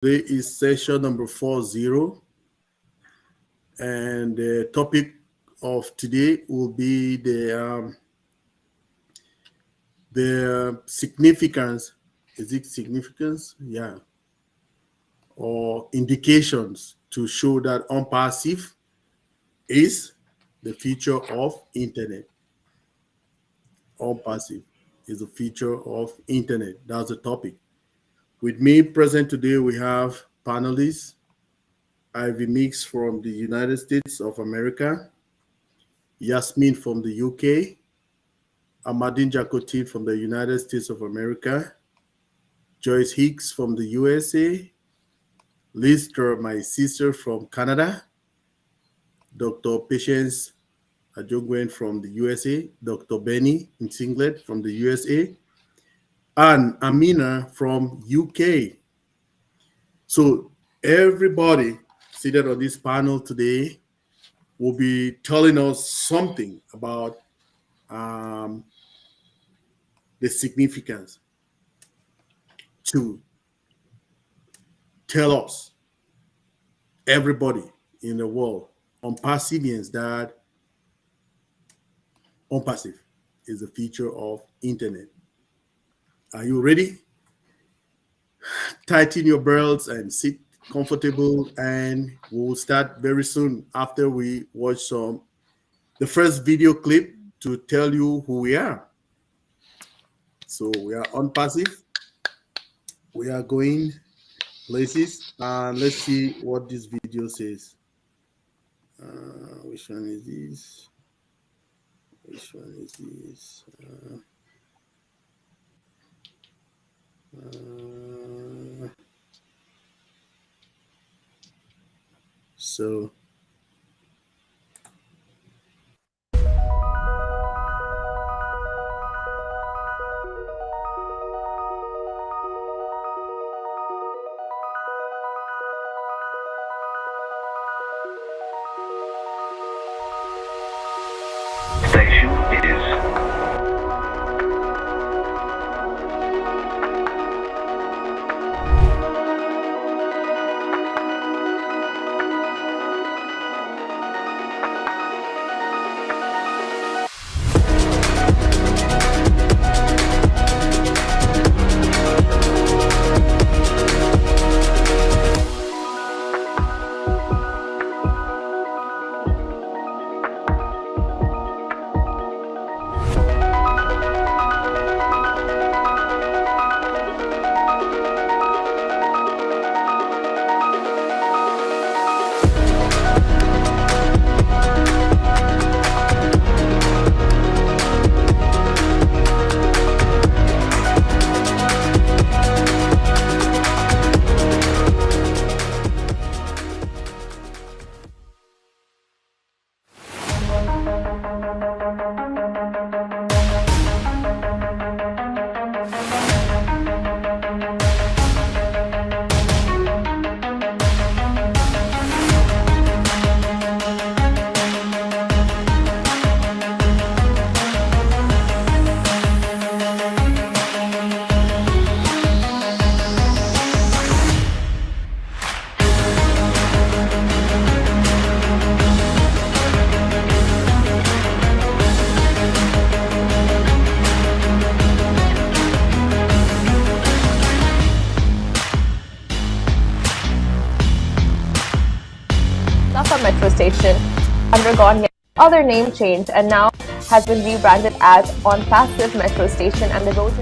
Today is session number 40, and the topic of today will be the significance. Is it significance? Yeah, or indications to show that ONPASSIVE is the future of internet. ONPASSIVE is the future of internet. That's the topic. With me present today, we have panelists Ivy Mix from the United States of America, Yasmin from the UK, Amadine Jacotin from the United States of America, Joyce Hicks from the USA, Lister, my sister from Canada, Dr. Patience Ajogwen from the USA, Dr. Benny Singlet from the USA, and Amina from UK. So everybody seated on this panel today will be telling us something about the significance to tell us, everybody in the world, ONPASSIVians, that ONPASSIVE is the future of internet. Are you ready? Tighten your belts and sit comfortable, and we'll start very soon after we watch the first video clip to tell you who we are. So we are ONPASSIVE. We are going places, and let's see what this video says. Which one is this? Which one is this? So station is metro station undergone yet other name change and now has been rebranded as ONPASSIVE Metro Station, and the roads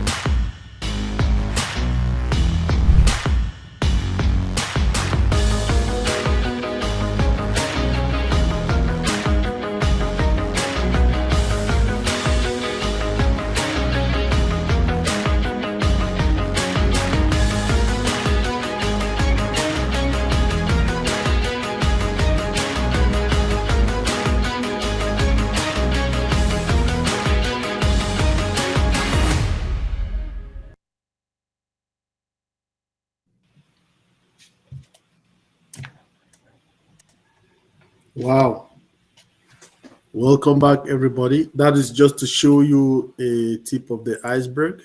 wow. Welcome back, everybody. That is just to show you a tip of the iceberg,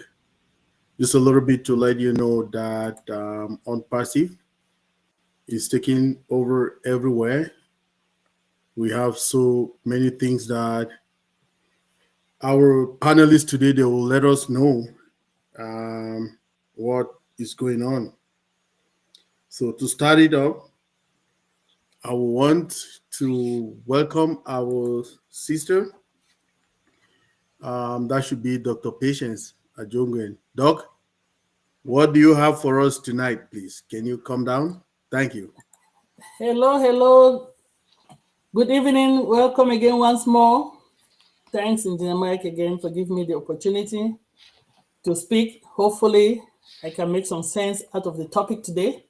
just a little bit to let you know that ONPASSIVE is taking over everywhere. We have so many things that our panelists today, they will let us know what is going on. So to start it up, I want to welcome our sister. That should be Dr. Patience Ajongwen. Doc, what do you have for us tonight, please? Can you come down? Thank you. Hello. Good evening. Welcome again once more. Thanks, Engineer Mike, again for giving me the opportunity to speak. Hopefully, I can make some sense out of the topic today.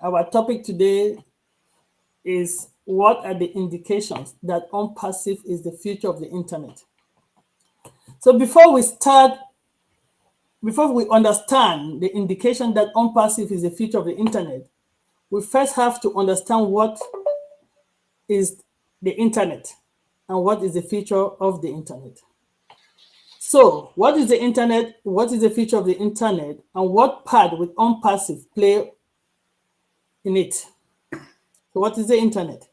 Our topic today is what are the indications that ONPASSIVE is the future of the internet? So before we understand the indication that ONPASSIVE is the future of the internet, we first have to understand what is the internet and what is the future of the internet. So what is the internet? What is the future of the internet? And what part will ONPASSIVE play in it? So what is the internet?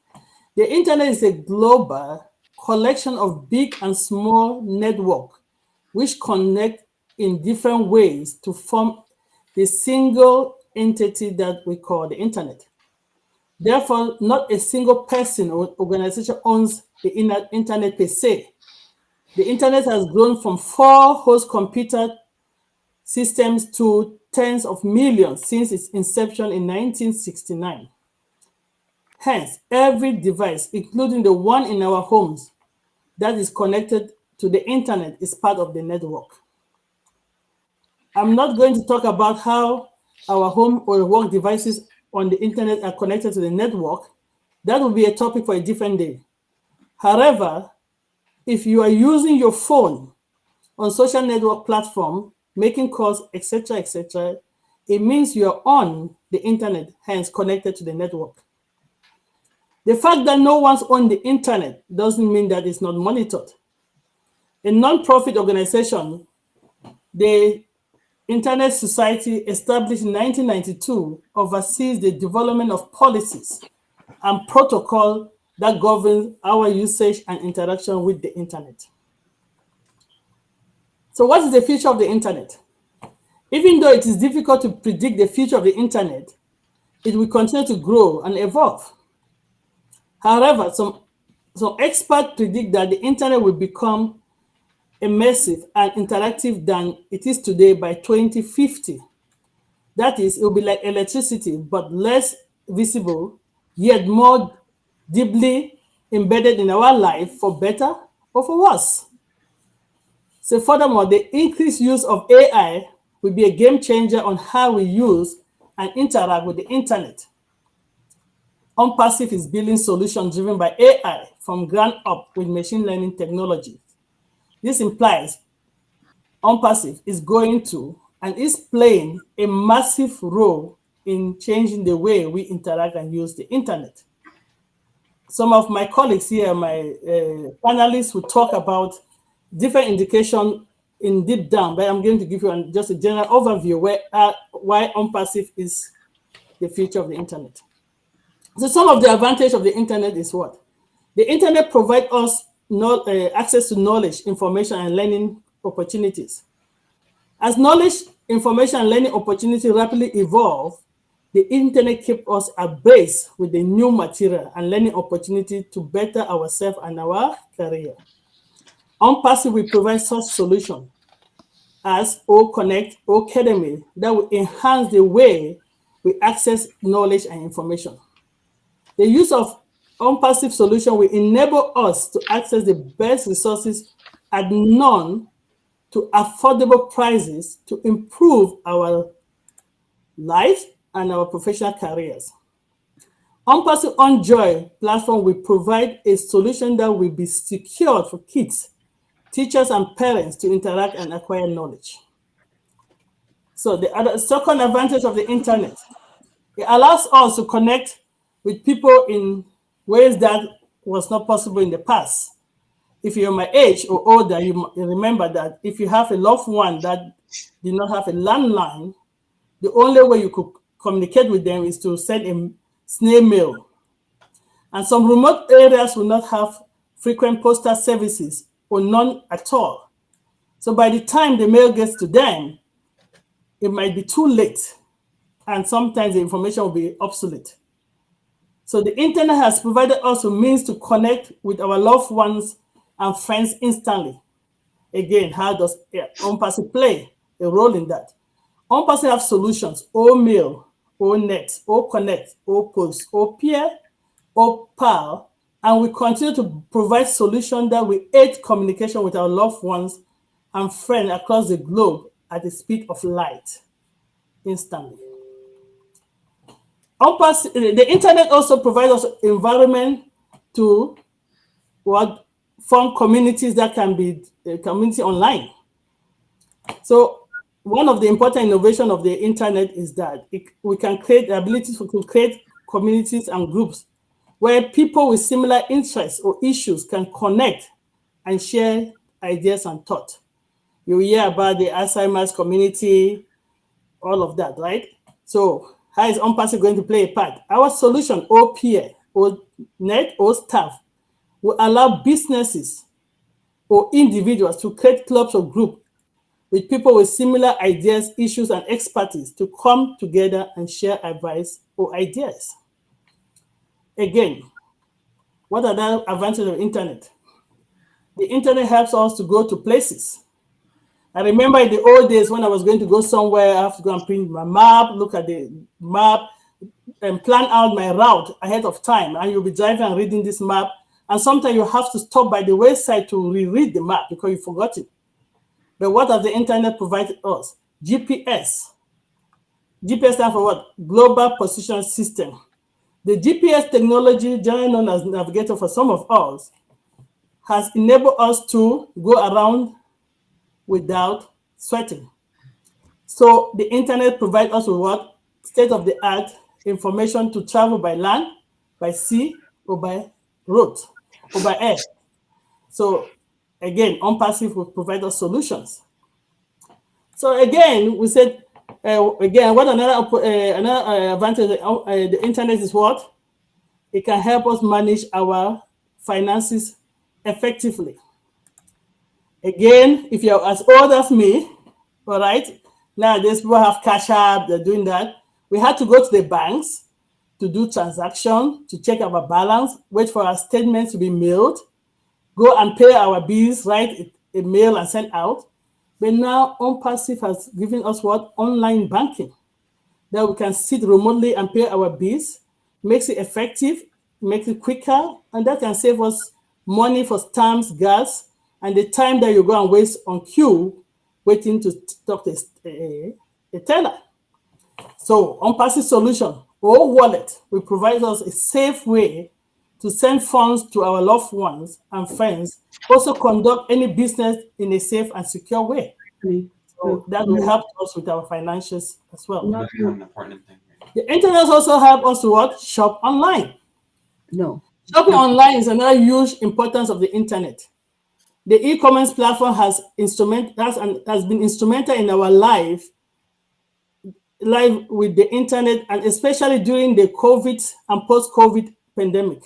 The internet is a global collection of big and small networks which connect in different ways to form the single entity that we call the internet. Therefore, not a single person or organization owns the internet per se. The internet has grown from 4 host computer systems to tens of millions since its inception in 1969. Hence, every device, including the one in our homes, that is connected to the internet is part of the network. I'm not going to talk about how our home or work devices on the internet are connected to the network. That will be a topic for a different day. However, if you are using your phone on social network platform, making calls, etc., it means you are on the internet, hence connected to the network. The fact that no one's on the internet doesn't mean that it's not monitored. A non-profit organization, the Internet Society, established in 1992, oversees the development of policies and protocol that govern our usage and interaction with the internet. So what is the future of the internet? Even though it is difficult to predict the future of the internet, it will continue to grow and evolve. However, some experts predict that the internet will become immersive and interactive than it is today by 2050. That is, it will be like electricity, but less visible, yet more deeply embedded in our life for better or for worse. So furthermore, the increased use of AI will be a game changer on how we use and interact with the internet. ONPASSIVE is building solutions driven by AI from ground up with machine learning technology. This implies ONPASSIVE is going to and is playing a massive role in changing the way we interact and use the internet. Some of my colleagues here, my panelists, will talk about different indications in deep down, but I'm going to give you just a general overview why ONPASSIVE is the future of the internet. So some of the advantage of the internet is what? The internet provides us access to knowledge, information, and learning opportunities. As knowledge, information, and learning opportunities rapidly evolve, the internet keeps us abreast with the new material and learning opportunity to better ourselves and our career. ONPASSIVE will provide such solutions as OConnect, Academy that will enhance the way we access knowledge and information. The use of ONPASSIVE solution will enable us to access the best resources at none to affordable prices to improve our life and our professional careers. ONPASSIVE OnJoy platform will provide a solution that will be secured for kids, teachers, and parents to interact and acquire knowledge. So the second advantage of the internet, it allows us to connect with people in ways that was not possible in the past. If you're my age or older, you remember that if you have a loved one that did not have a landline, the only way you could communicate with them is to send snail mail. And some remote areas will not have frequent postal services or none at all. So by the time the mail gets to them, it might be too late. And sometimes the information will be obsolete. So the internet has provided us a means to connect with our loved ones and friends instantly. Again, how does ONPASSIVE play a role in that? ONPASSIVE have solutions, O-Mail, O-Net, O-Connect, O-Post, O-Peer, O-Pal, and we continue to provide solutions that will aid communication with our loved ones and friends across the globe at the speed of light, instantly. The internet also provides us an environment to form communities that can be a community online. So one of the important innovations of the internet is that we can create the ability to create communities and groups where people with similar interests or issues can connect and share ideas and thoughts. You hear about the Alzheimer's community, all of that, right? So how is ONPASSIVE going to play a part? Our solution, or peer, or net, or staff, will allow businesses or individuals to create clubs or groups with people with similar ideas, issues, and expertise to come together and share advice or ideas. Again, what are the advantages of the internet? The internet helps us to go to places. I remember in the old days when I was going to go somewhere, I have to go and print my map, look at the map, and plan out my route ahead of time. And you'll be driving and reading this map. And sometimes you have to stop by the wayside to reread the map because you forgot it. But what does the internet provide us? GPS. GPS stands for what? Global Position System. The GPS technology, generally known as navigator for some of us, has enabled us to go around without sweating. So the internet provides us with what? State-of-the-art information to travel by land, by sea, or by road, or by air. So again, ONPASSIVE will provide us solutions. So again, we said, again, what another advantage of the internet is what? It can help us manage our finances effectively. Again, if you're as old as me, all right, nowadays people have Cash App, they're doing that. We had to go to the banks to do transactions, to check our balance, wait for our statements to be mailed, go and pay our bills, write a mail and send out. But now ONPASSIVE has given us what? Online banking, that we can sit remotely and pay our bills, makes it effective, makes it quicker, and that can save us money for stamps, gas, and the time that you go and waste on queue waiting to talk to a teller. So ONPASSIVE solution or wallet will provide us a safe way to send funds to our loved ones and friends, also conduct any business in a safe and secure way. So that will help us with our financials as well. The internet also help us to what? Shop online. Shopping online is another huge importance of the internet. The e-commerce platform has been instrumental in our life with the internet, and especially during the COVID and post-COVID pandemic.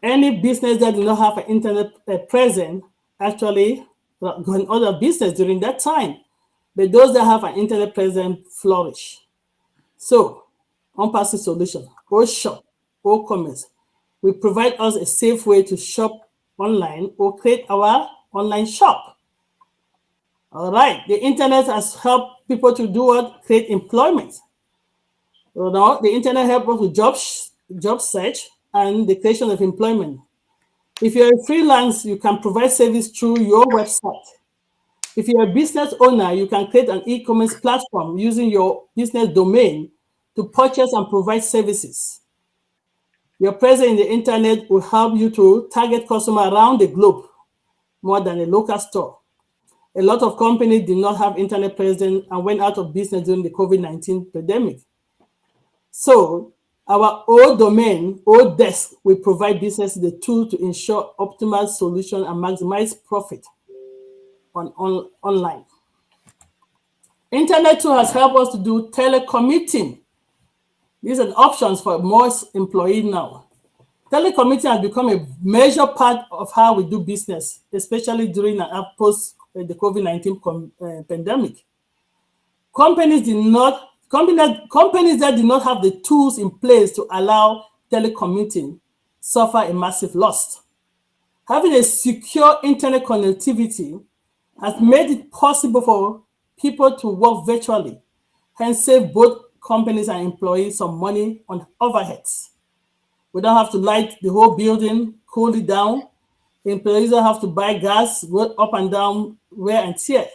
Any business that did not have an internet present actually going out of business during that time. But those that have an internet present flourish. So, ONPASSIVE solution, or shop, or commerce, will provide us a safe way to shop online or create our online shop. All right, the internet has helped people to do what? Create employment. So now the internet helps us with job search and the creation of employment. If you're a freelance, you can provide service through your website. If you're a business owner, you can create an e-commerce platform using your business domain to purchase and provide services. Your presence in the internet will help you to target customers around the globe more than a local store. A lot of companies did not have internet presence and went out of business during the COVID-19 pandemic. So our old domain, old desk will provide businesses the tool to ensure optimal solution and maximize profit online. Internet too has helped us to do telecommuting. These are options for most employees now. Telecommuting has become a major part of how we do business, especially during and post the COVID-19 pandemic. Companies that did not have the tools in place to allow telecommuting suffer a massive loss. Having a secure internet connectivity has made it possible for people to work virtually, hence save both companies and employees some money on overheads. We don't have to light the whole building, cool it down. Employees don't have to buy gas, go up and down, wear and tear.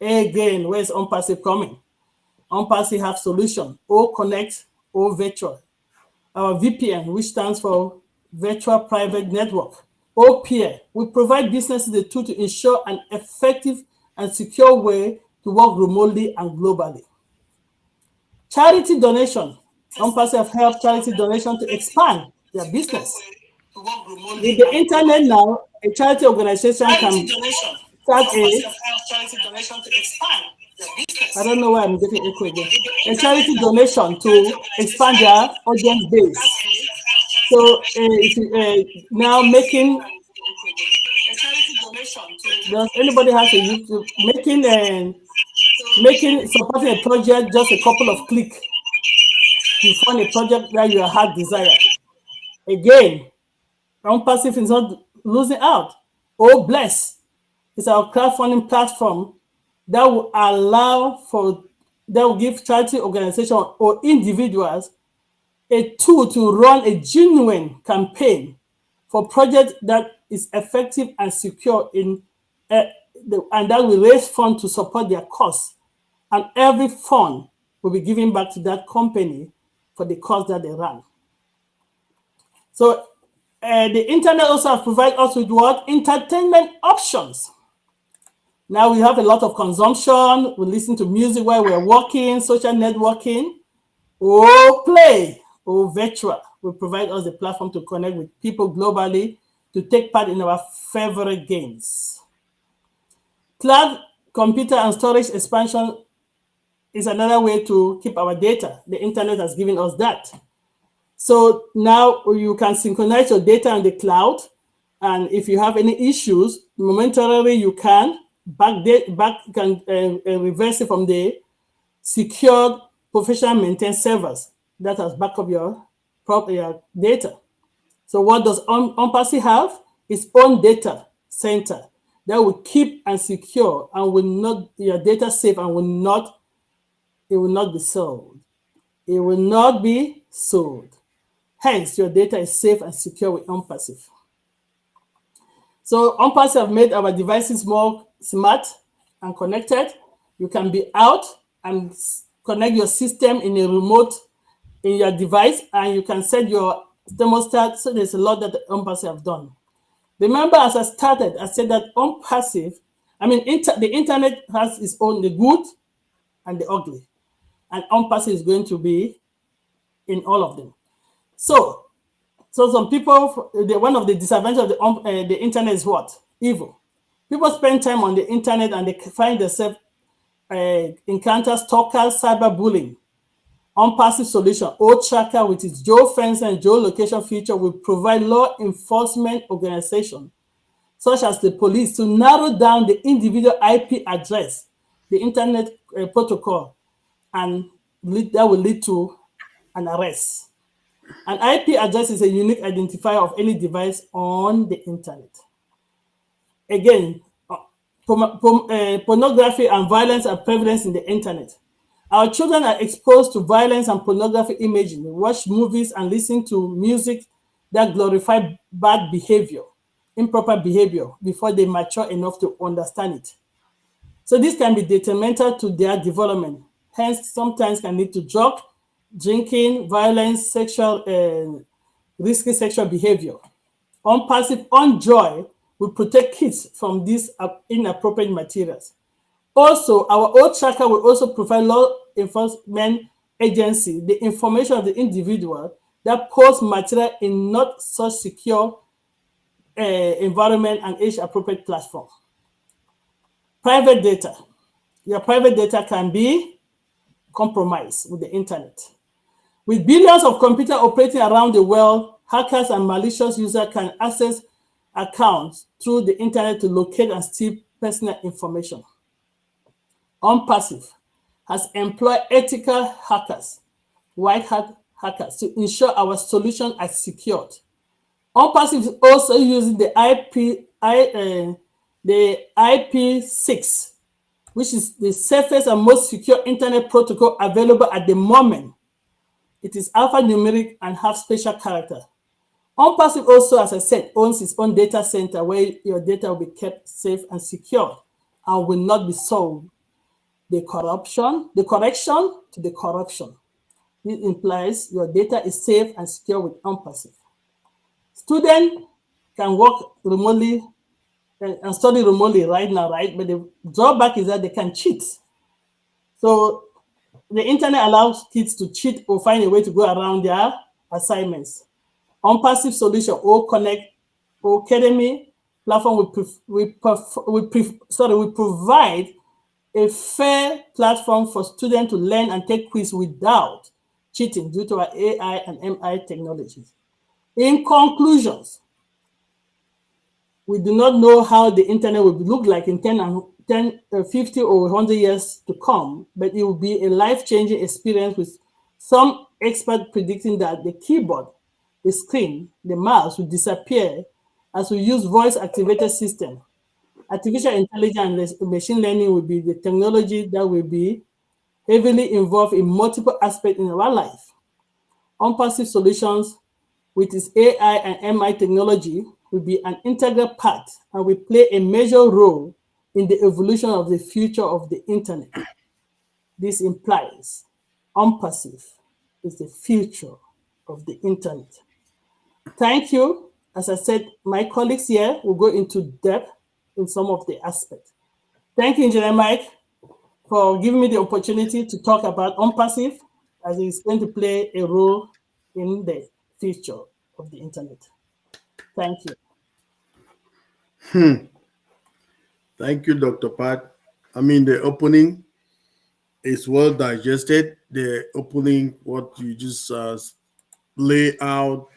Again, where's ONPASSIVE coming? ONPASSIVE have solution, O Connect, O Virtual. Our VPN, which stands for Virtual Private Network. O Peer, we provide businesses the tool to ensure an effective and secure way to work remotely and globally. Charity donation. ONPASSIVE have helped charity donation to expand their business. With the internet now, a charity organization can start I don't know why I'm getting echo again. A charity donation to expand their audience base. So now making. Does anybody has a YouTube supporting a project just a couple of clicks? You find a project that you had desire. Again, ONPASSIVE is not losing out. Oh, bless! It's our crowdfunding platform that will give charity organizations or individuals a tool to run a genuine campaign for projects that is effective and secure and that will raise funds to support their costs. And every fund will be given back to that company for the cost that they run. So the internet also provides us with what? Entertainment options. Now we have a lot of consumption. We listen to music while we're working, social networking, or play, or virtual. Will provide us a platform to connect with people globally to take part in our favorite games. Cloud computer and storage expansion is another way to keep our data. The internet has given us that. So now you can synchronize your data on the cloud. And if you have any issues, momentarily you can reverse it from the secured professional maintained servers that has back up your data. So what does ONPASSIVE have? Its own data center that will keep and secure and will not your data safe and it will not be sold. It will not be sold. Hence, your data is safe and secure with ONPASSIVE. So ONPASSIVE have made our devices more smart and connected. You can be out and connect your system in a remote in your device, and you can set your thermostat. So there's a lot that ONPASSIVE have done. Remember, as I started, I said that ONPASSIVE, the internet has its own, the good and the ugly. And ONPASSIVE is going to be in all of them. So some people, one of the disadvantages of the internet is what? Evil. People spend time on the internet and they find themselves encounter stalkers, cyberbullying. ONPASSIVE solution, OTracker, with its geofence and geolocation feature, will provide law enforcement organizations, such as the police, to narrow down the individual IP address, the internet protocol, and that will lead to an arrest. An IP address is a unique identifier of any device on the internet. Again, pornography and violence are prevalent in the internet. Our children are exposed to violence and pornography imaging. They watch movies and listen to music that glorify bad behavior, improper behavior, before they mature enough to understand it. So this can be detrimental to their development. Hence, sometimes can lead to drug, drinking, violence, risky sexual behavior. ONPASSIVE OnJoy will protect kids from these inappropriate materials. Also, our OTracker will also provide law enforcement agency the information of the individual that posts material in not such secure environment and age-appropriate platform. Private data. Your private data can be compromised with the internet. With billions of computers operating around the world, hackers and malicious users can access accounts through the internet to locate and steal personal information. ONPASSIVE has employed ethical hackers, white hat hackers, to ensure our solutions are secured. ONPASSIVE is also using the IP6, which is the safest and most secure internet protocol available at the moment. It is alphanumeric and have special character. ONPASSIVE also, as I said, owns its own data center where your data will be kept safe and secure and will not be sold. The correction to the corruption. This implies your data is safe and secure with ONPASSIVE. Students can work remotely and study remotely right now, right? But the drawback is that they can cheat. So the internet allows kids to cheat or find a way to go around their assignments. ONPASSIVE solution, Academy platform will provide a fair platform for students to learn and take quiz without cheating due to our AI and MI technologies. In conclusions, we do not know how the internet will look like in 50 or 100 years to come, but it will be a life-changing experience, with some experts predicting that the keyboard, the screen, the mouse will disappear as we use voice-activated system. Artificial intelligence and machine learning will be the technology that will be heavily involved in multiple aspects in our life. ONPASSIVE solutions with its AI and MI technology will be an integral part and will play a major role in the evolution of the future of the internet. This implies ONPASSIVE is the future of the internet. Thank you. As I said, my colleagues here will go into depth in some of the aspects. Thank you, Engineer Mike, for giving me the opportunity to talk about ONPASSIVE, as it's going to play a role in the future of the internet. Thank you. Thank you, Dr. Pat. I mean, the opening is well digested. The opening, what you just lay out,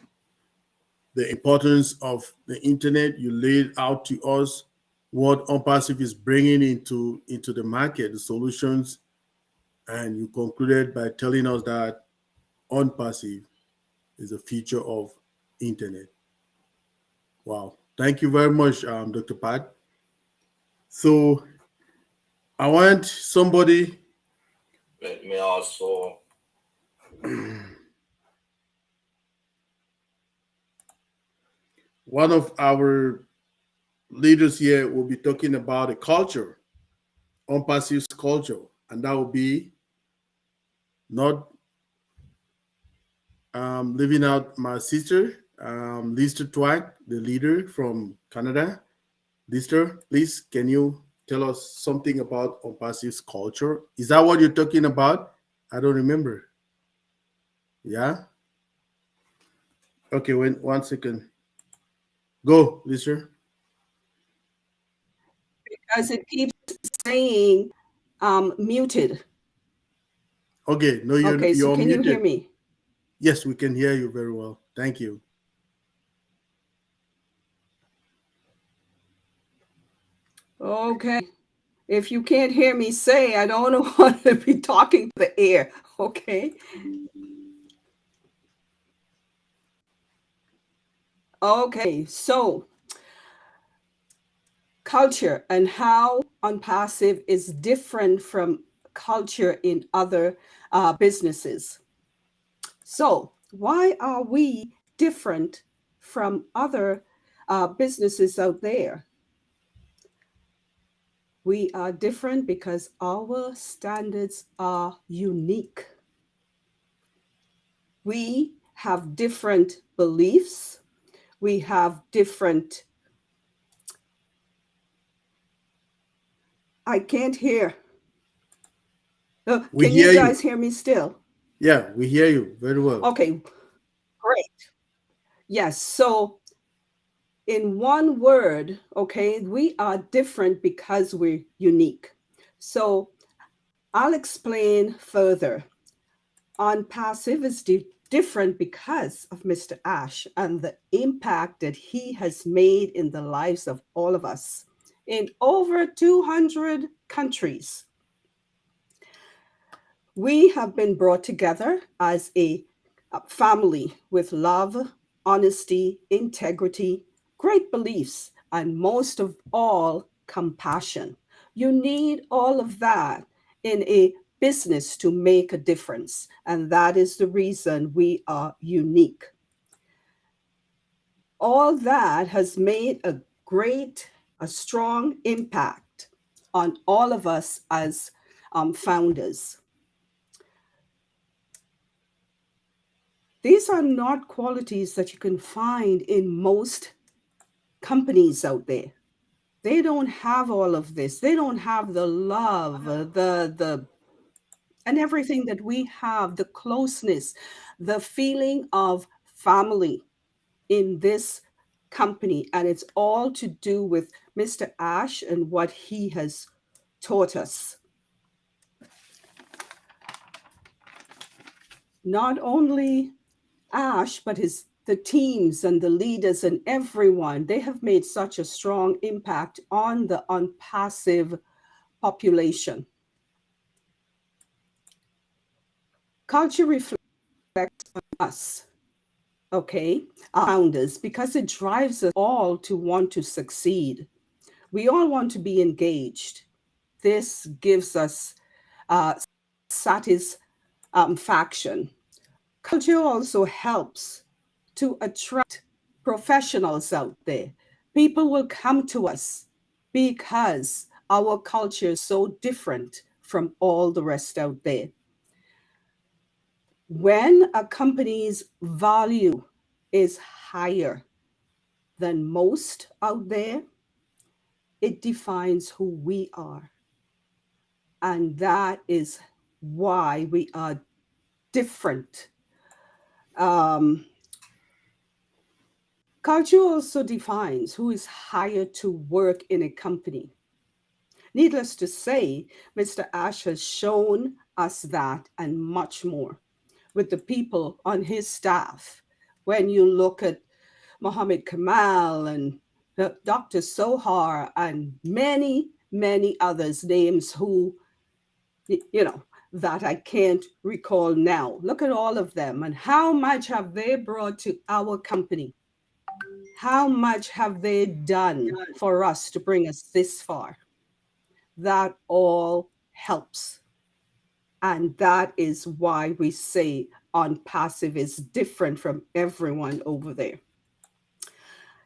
the importance of the internet, you laid out to us what ONPASSIVE is bringing into the market, the solutions, and you concluded by telling us that ONPASSIVE is the future of internet. Wow. Thank you very much, Dr. Pat. So I want somebody. Let me also. One of our leaders here will be talking about a culture, ONPASSIVE's culture, and that will be not leaving out my sister, Lister Twag, the leader from Canada. Lister, please, can you tell us something about ONPASSIVE's culture? Is that what you're talking about? I don't remember. Yeah? Okay, wait 1 second. Go, Lister. Because it keeps saying muted. Okay, no, you're Okay, so you're can muted. you hear me? Yes, we can hear you very well. Thank you. Okay. If you can't hear me say, I don't want to be talking to the air. Okay. Okay, so culture and how ONPASSIVE is different from culture in other businesses. So why are we different from other businesses out there? We are different because our standards are unique. We have different beliefs. We have different. I can't hear. Can you guys hear me still? Yeah, we hear you very well. Okay, great. Yes, so in one word, okay, we are different because we're unique. So I'll explain further. ONPASSIVE is different because of Mr. Ash and the impact that he has made in the lives of all of us in over 200 countries. We have been brought together as a family with love, honesty, integrity, great beliefs, and most of all, compassion. You need all of that in a business to make a difference. And that is the reason we are unique. All that has made a strong impact on all of us as founders. These are not qualities that you can find in most companies out there. They don't have all of this. They don't have the love, and everything that we have, the closeness, the feeling of family in this company. And it's all to do with Mr. Ash and what he has taught us. Not only Ash, but the teams and the leaders and everyone, they have made such a strong impact on the ONPASSIVE population. Culture reflects on us, okay, our founders, because it drives us all to want to succeed. We all want to be engaged. This gives us satisfaction. Culture also helps to attract professionals out there. People will come to us because our culture is so different from all the rest out there. When a company's value is higher than most out there, it defines who we are. And that is why we are different. Culture also defines who is hired to work in a company. Needless to say, Mr. Ash has shown us that and much more with the people on his staff. When you look at Mohammed Kamal and Dr. Sohar and many, many others, names who, that I can't recall now. Look at all of them and how much have they brought to our company? How much have they done for us to bring us this far? That all helps. And that is why we say ONPASSIVE is different from everyone over there.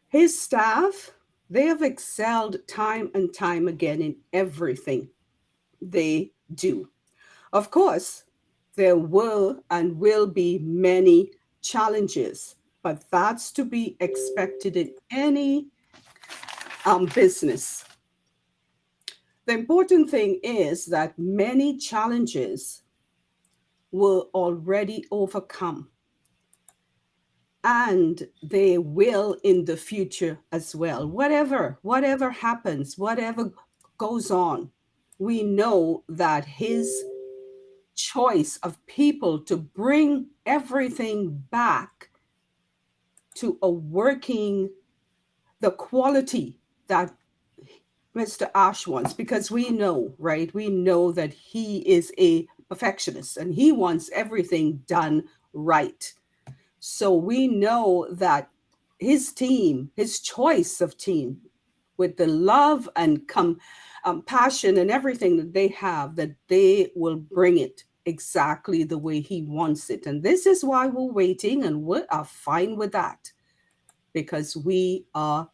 His staff, they have excelled time and time again in everything they do. Of course, there were and will be many challenges, but that's to be expected in any business. The important thing is that many challenges were already overcome, and they will in the future as well. Whatever happens, whatever goes on, we know that his choice of people to bring everything back to a working, the quality that Mr. Ash wants, because we know, right? We know that he is a perfectionist and he wants everything done right. So we know that his team, his choice of team, with the love and passion and everything that they have, that they will bring it exactly the way he wants it. And this is why we're waiting, and we are fine with that, because we are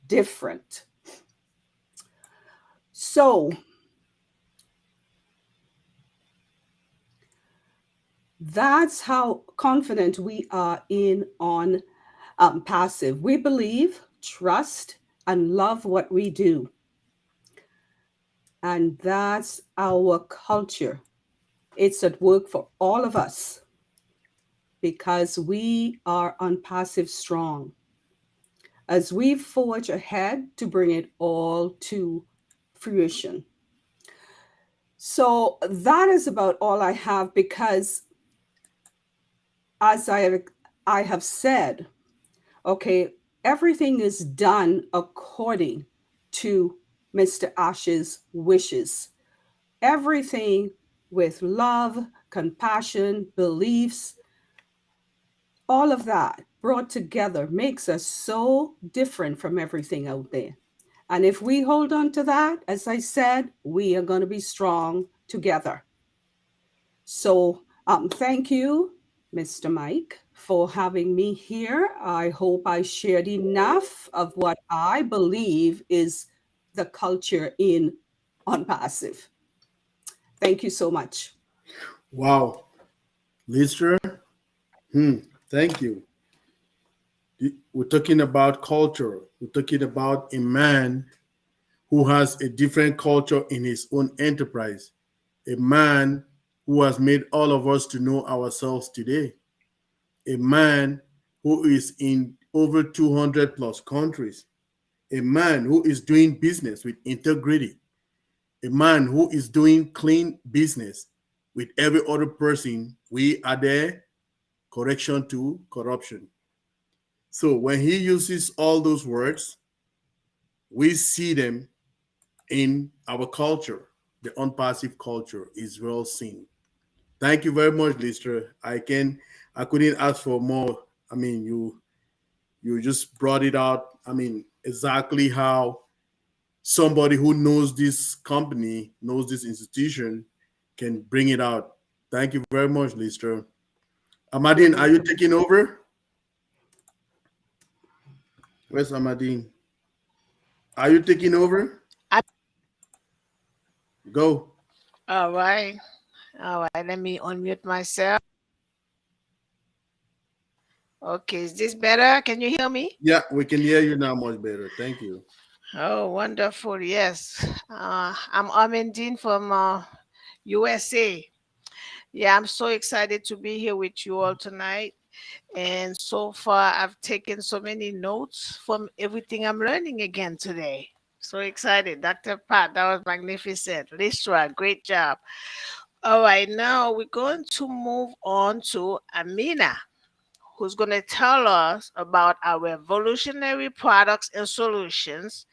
different. So that's how confident we are in ONPASSIVE. We believe, trust, and love what we do. And that's our culture. It's at work for all of us because we are ONPASSIVE strong as we forge ahead to bring it all to fruition. So that is about all I have, because as I have said, okay, everything is done according to Mr. Ash's wishes. Everything with love, compassion, beliefs, all of that brought together makes us so different from everything out there. And if we hold on to that, as I said, we are going to be strong together. So thank you, Mr. Mike, for having me here. I hope I shared enough of what I believe is the culture in ONPASSIVE. Thank you so much. Wow, Lisa, thank you. We're talking about culture. We're talking about a man who has a different culture in his own enterprise, a man who has made all of us to know ourselves today, a man who is in over 200 plus countries, a man who is doing business with integrity, a man who is doing clean business with every other person. We are there, correction to corruption. So when he uses all those words, we see them in our culture. The ONPASSIVE culture is well seen. Thank you very much, Lister. I couldn't ask for more. I mean, you just brought it out. I mean, exactly how somebody who knows this company, knows this institution, can bring it out. Thank you very much, Lister. Amadine, are you taking over? Where's Amadine? Are you taking over? Go. All right. Let me unmute myself. Okay, is this better? Can you hear me? Yeah, we can hear you now much better. Thank you. Oh, wonderful. Yes. I'm Amandine from USA. Yeah, I'm so excited to be here with you all tonight. And so far, I've taken so many notes from everything I'm learning again today. So excited. Dr. Pat, that was magnificent. Listra, great job. All right, now we're going to move on to Amina, who's going to tell us about our revolutionary products and solutions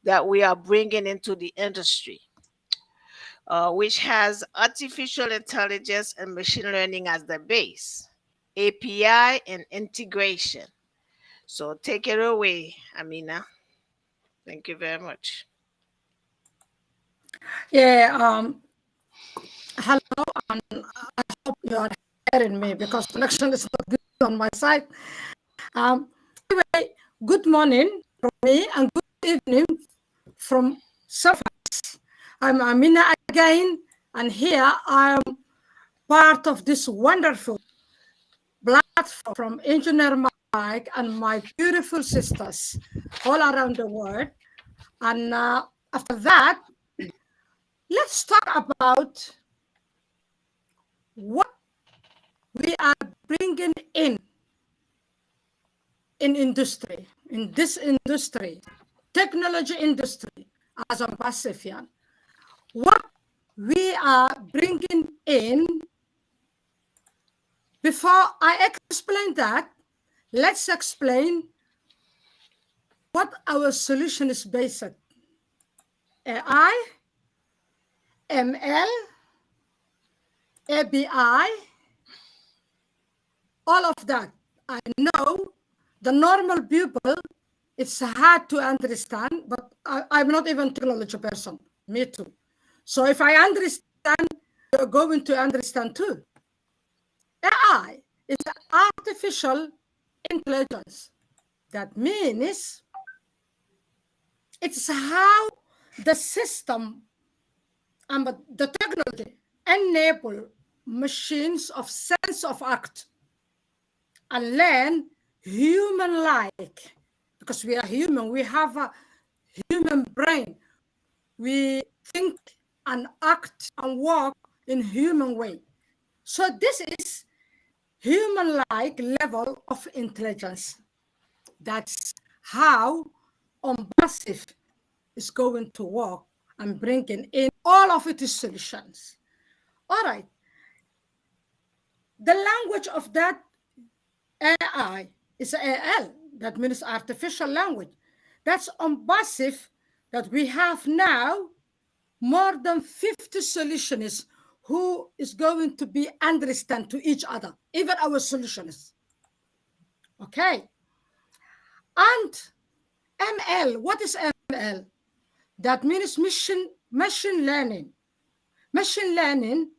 that we are bringing into the industry, which has artificial intelligence and machine learning as the base, API and integration. So take it away, Amina. Thank you very much. Yeah, hello, and I hope you are hearing me because connection is not good on my side. Anyway, good morning from me and good evening from Surface. I'm Amina again, and here I'm part of this wonderful platform from Engineer Mike and my beautiful sisters all around the world. And after that, let's talk about what we are bringing in industry, in this industry, technology industry, as a ONPASSIVE. What we are bringing in, before I explain that, let's explain what our solution is based on. AI, ML, ABI, all of that. I know the normal people, it's hard to understand, but I'm not even a technology person, me too. So if I understand, you're going to understand too. AI is artificial intelligence. That means it's how the system and the technology enable machines of sense of act and learn human-like, because we are human, we have a human brain. We think and act and walk in human way. So this is human-like level of intelligence. That's how ONPASSIVE is going to work and bringing in all of its solutions. All right. The language of that AI is AL, that means artificial language. That's ONPASSIVE that we have now more than 50 solutions who is going to be understand to each other, even our solutions. Okay. And ML, what is ML? That means machine learning. Machine learning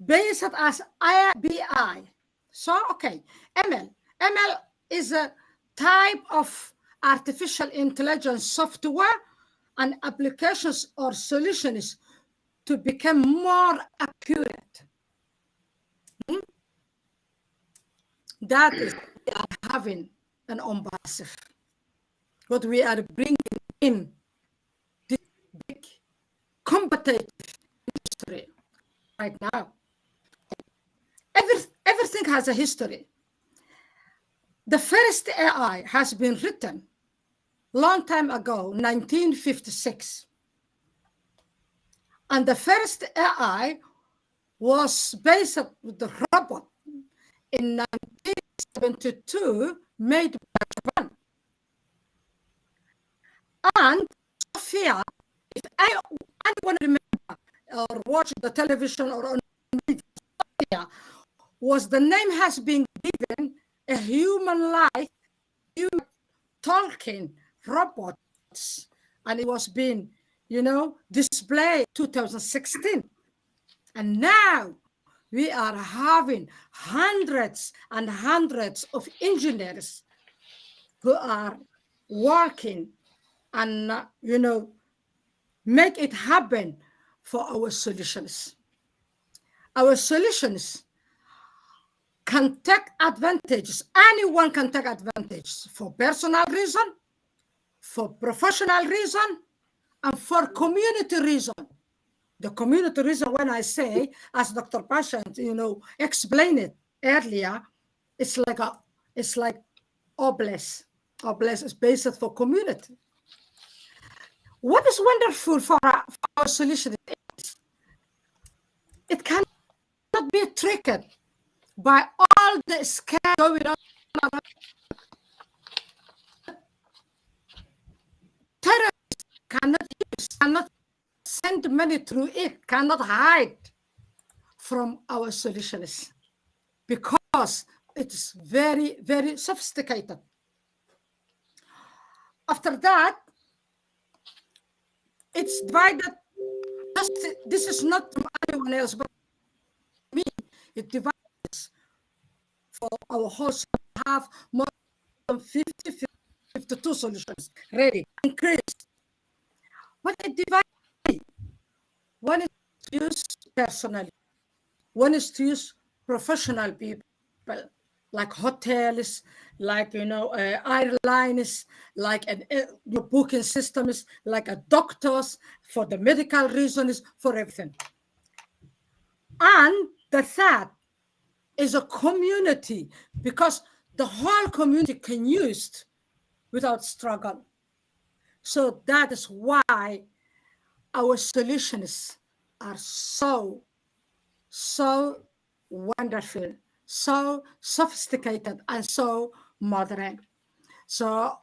based as BI. So, okay, ML. ML is a type of artificial intelligence software and applications or solutions to become more accurate. That is what we are having an ONPASSIVE. What we are bringing in this big competitive industry right now. Everything has a history. The first AI has been written long time ago, 1956. And the first AI was based on the robot in 1972, made by Japan. And Sophia, if anyone remember or watch the television or on media, Sophia was the name has been given a human-like, talking robots, and it was being, displayed 2016. And now we are having hundreds and hundreds of engineers who are working and, make it happen for our solutions. Our solutions can take advantages. Anyone can take advantage for personal reason, for professional reason, and for community reason. The community reason, when I say, as Dr. Pasha, explained it earlier, it's like oblast. Oblast is based for community. What is wonderful for our solution is it cannot be tricked by all the scam going on. Terrorists cannot send money through it, cannot hide from our solutions because it is very, very sophisticated. After that, it's divided. This is not from anyone else, but me. It divides for our host have more than 52 solutions ready, increased. What it divides, one is to use personally, one is to use professional people, like hotels, like airlines, like your booking systems, like doctors for the medical reasons, for everything. And the third is a community, because the whole community can use it without struggle. So that is why our solutions are so wonderful, so sophisticated, and so modern. So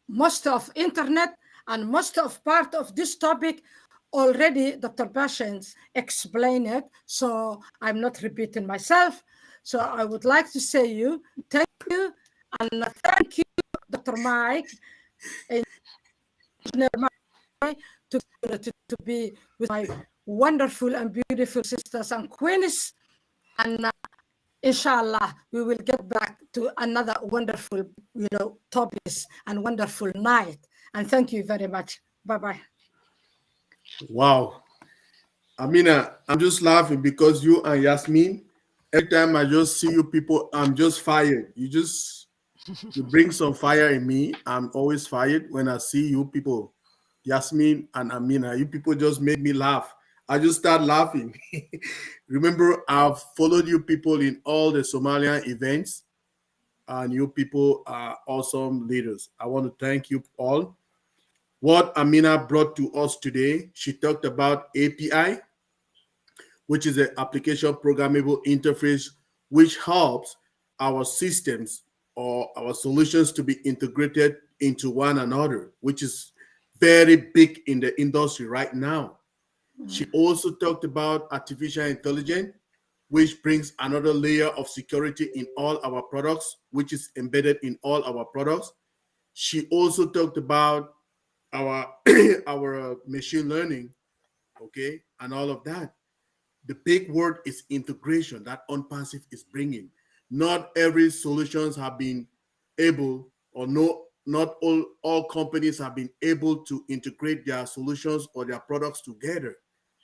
most of internet and most of part of this topic already Dr. Bashens explained it, so I'm not repeating myself. So I would like to say thank you, and thank you, Dr. Mike, Engineer Mike, to be with my wonderful and beautiful sisters and queens, and inshallah, we will get back to another wonderful, topics and wonderful night. And thank you very much. Bye-bye. Wow. Amina, I'm just laughing because you and Yasmin, every time I just see you people, I'm just fired. You bring some fire in me. I'm always fired when I see you people, Yasmin and Amina. You people just make me laugh. I just start laughing. Remember, I've followed you people in all the Somalian events, and you people are awesome leaders. I want to thank you all. What Amina brought to us today, she talked about API, which is an application programmable interface, which helps our systems or our solutions to be integrated into one another, which is very big in the industry right now. She also talked about artificial intelligence, which brings another layer of security in all our products, which is embedded in all our products. She also talked about our our machine learning, okay, and all of that. The big word is integration that ONPASSIVE is bringing. Not every solutions have been able, or no, not all companies have been able to integrate their solutions or their products together.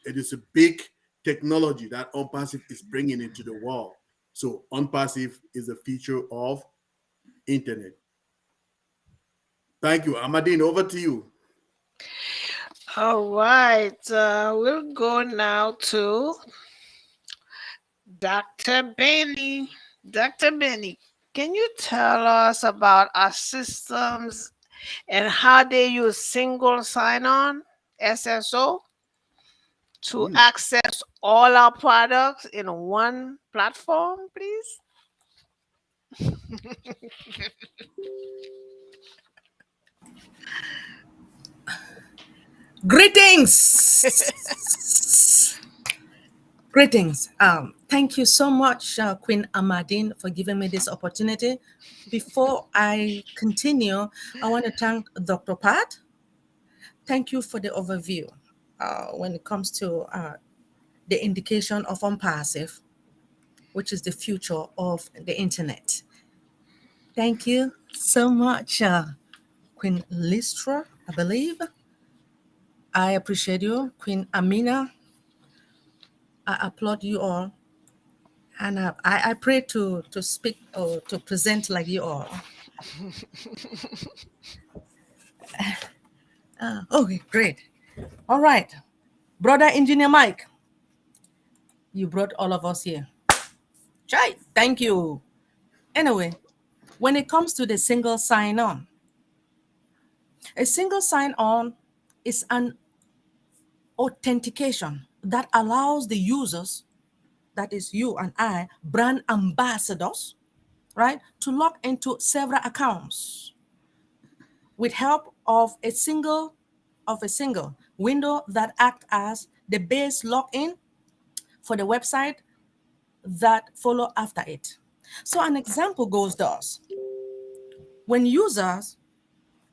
It is a big technology that ONPASSIVE is bringing into the world. So ONPASSIVE is a feature of internet. Thank you. Amadine, over to you. All right, we'll go now to Dr. Benny. Dr. Benny, can you tell us about our systems and how they use single sign-on, SSO, to access all our products in one platform, please? Greetings. Greetings. Thank you so much, Queen Amadine, for giving me this opportunity. Before I continue, I want to thank Dr. Pat. Thank you for the overview when it comes to the indication of ONPASSIVE, which is the future of the internet. Thank you so much, Queen Listra, I believe. I appreciate you, Queen Amina. I applaud you all, and I pray to speak or to present like you all. Okay, great. All right, brother engineer Mike, you brought all of us here. Chai, thank you. Anyway, when it comes to the single sign-on, a single sign-on is an authentication that allows the users, that is you and I, brand ambassadors, right, to log into several accounts with help of a single window that acts as the base login for the website that follow after it. So an example goes thus: when users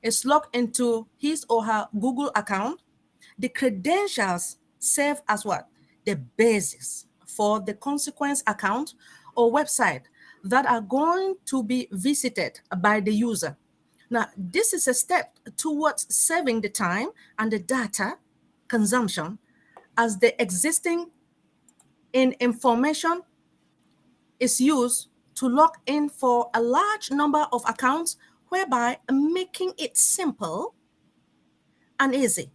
is logged into his or her Google account, the credentials serve as what? The basis for the consequence account or website that are going to be visited by the user. Now, this is a step towards saving the time and the data consumption, as the existing information is used to log in for a large number of accounts, whereby making it simple and easy.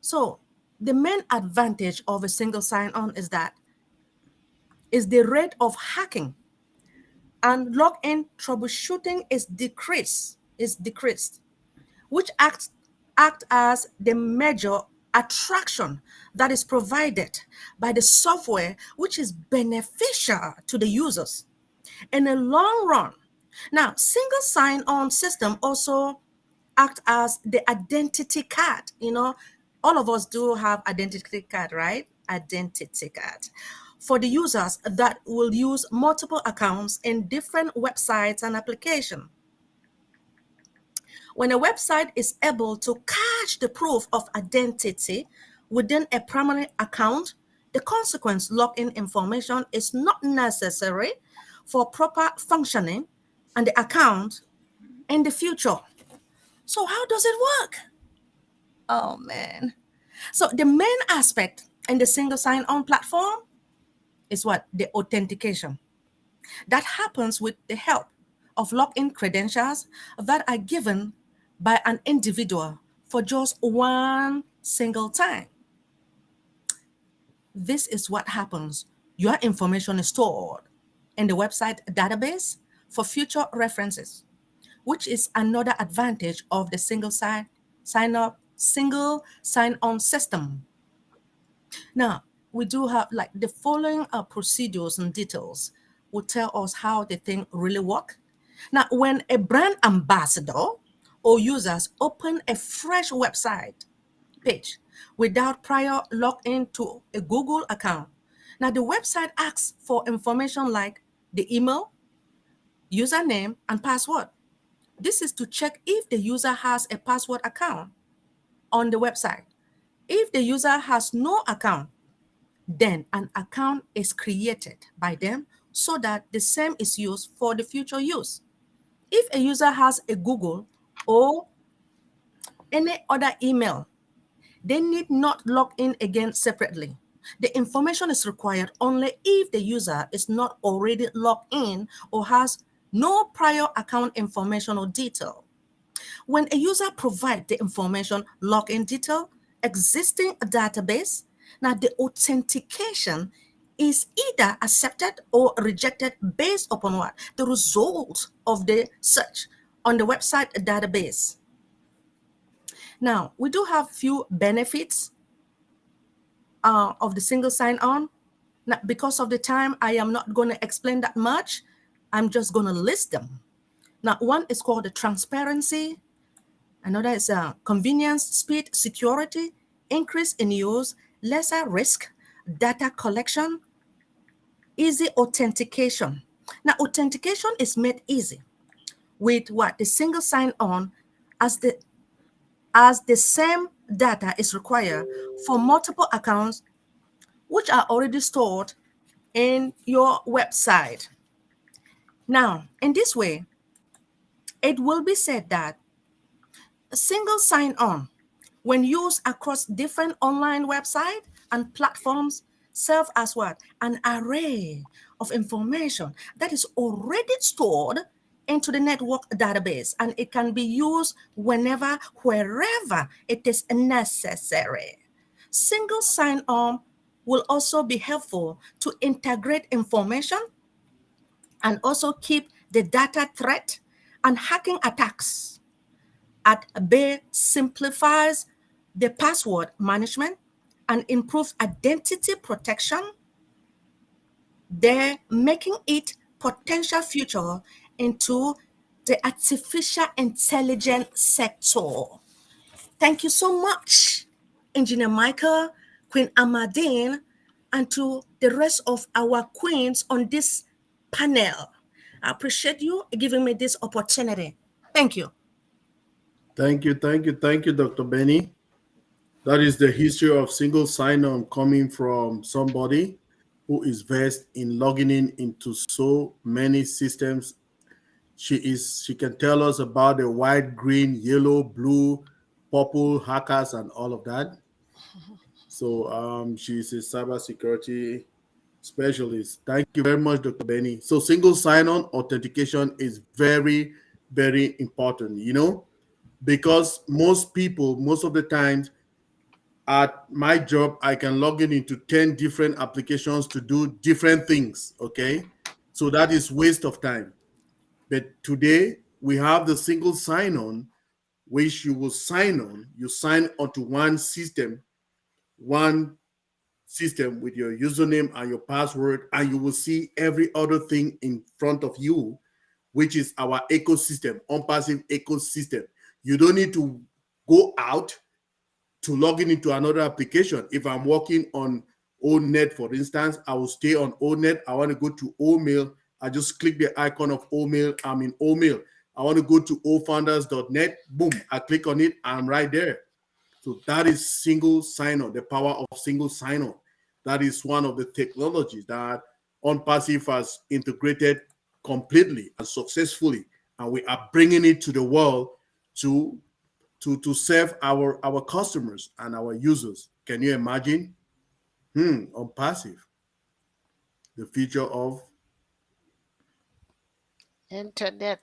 So the main advantage of a single sign-on is the rate of hacking and login troubleshooting is decreased, which act as the major attraction that is provided by the software, which is beneficial to the users in the long run. Now, single sign-on system also act as the identity card. You know, all of us do have identity card, right? Identity card for the users that will use multiple accounts in different websites and applications. When a website is able to cache the proof of identity within a primary account, the consequence login information is not necessary for proper functioning and the account in the future. So how does it work? Oh man. So the main aspect in the single sign-on platform is what? The authentication. That happens with the help of login credentials that are given by an individual for just one single time. This is what happens. Your information is stored in the website database for future references, which is another advantage of the single sign-on system. Now, we do have like the following procedures and details will tell us how the thing really work. Now, when a brand ambassador or users open a fresh website page without prior login to a Google account, now the website asks for information like the email, username, and password. This is to check if the user has a password account on the website. If the user has no account, then an account is created by them so that the same is used for the future use. If a user has a Google or any other email, they need not log in again separately. The information is required only if the user is not already logged in or has no prior account information or detail. When a user provides the information, login detail, existing database, now the authentication is either accepted or rejected based upon what? The result of the search on the website database. Now, we do have few benefits of the single sign-on. Now, because of the time, I am not going to explain that much. I'm just going to list them. Now, one is called the transparency. Another is convenience, speed, security, increase in use, lesser risk, data collection, easy authentication. Now, authentication is made easy with what? The single sign-on, as the same data is required for multiple accounts which are already stored in your website. Now, in this way, it will be said that a single sign-on, when used across different online websites and platforms, serve as what? An array of information that is already stored into the network database, and it can be used whenever, wherever it is necessary. Single sign-on will also be helpful to integrate information and also keep the data threat and hacking attacks at bay, simplifies the password management and improves identity protection. They're making it potential future into the artificial intelligence sector. Thank you so much, Engineer Michael, Queen Amadine, and to the rest of our queens on this panel. I appreciate you giving me this opportunity. Thank you. Thank you, Dr. Benny. That is the history of single sign-on coming from somebody who is versed in logging in into so many systems. She can tell us about the white, green, yellow, blue, purple hackers and all of that. So she's a cybersecurity specialist. Thank you very much, Dr. Benny. So single sign-on authentication is very, very important, because most people, most of the times at my job, I can log in into 10 different applications to do different things, okay? So that is waste of time. But today we have the single sign-on, which you will sign on. You sign onto one system with your username and your password, and you will see every other thing in front of you, which is our ecosystem, ONPASSIVE ecosystem. You don't need to go out to log in into another application. If I'm working on ONET, for instance, I will stay on ONET. I want to go to OMail. I just click the icon of OMail. I'm in OMail. I want to go to ofounders.net. Boom, I click on it. I'm right there. So that is single sign-on, the power of single sign-on. That is one of the technologies that ONPASSIVE has integrated completely and successfully. And we are bringing it to the world to serve our customers and our users. Can you imagine? ONPASSIVE, the future of internet.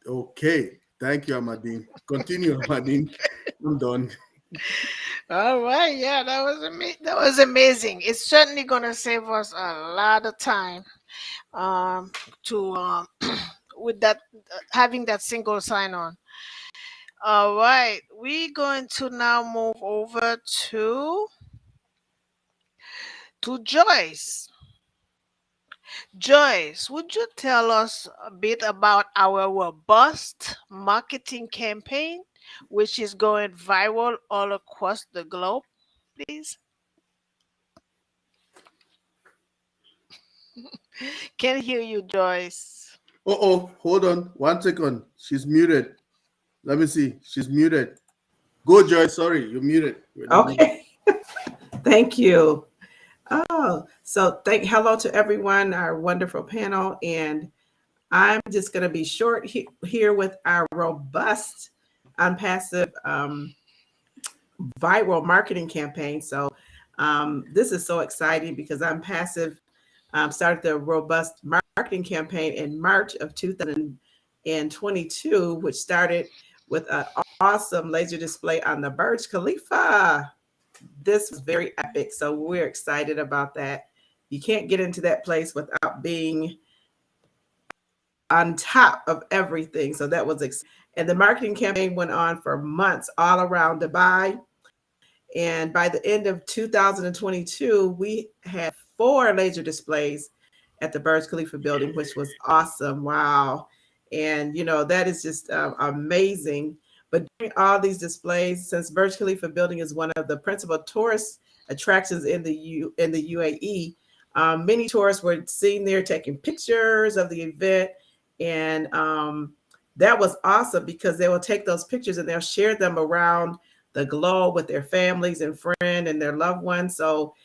Okay, thank you, Amadine. Continue, Amadine. I'm done. All right, yeah, that was amazing. It's certainly gonna save us a lot of time to with that having that single sign-on. All right, we're going to now move over to Joyce. Joyce, would you tell us a bit about our robust marketing campaign, which is going viral all across the globe, please? Can't hear you, Joyce. Oh, hold on 1 second. She's muted. Let me see. She's muted. Go, Joyce. Sorry, you're muted. You're not muted. Okay. Thank you. Oh, so hello to everyone, our wonderful panel. And I'm just going to be short here with our robust, unpassive viral marketing campaign. So this is so exciting because Unpassive started the robust marketing campaign in March of 2022, which started with an awesome laser display on the Burj Khalifa. This was very epic. So we're excited about that. You can't get into that place without being on top of everything. So that was and the marketing campaign went on for months all around Dubai. And by the end of 2022, we had 4 laser displays at the Burj Khalifa building, which was awesome. Wow. And, that is just amazing. But during all these displays, since Burj Khalifa building is one of the principal tourist attractions in the UAE, many tourists were seen there taking pictures of the event. And that was awesome because they will take those pictures and they'll share them around the globe with their families and friends and their loved ones. So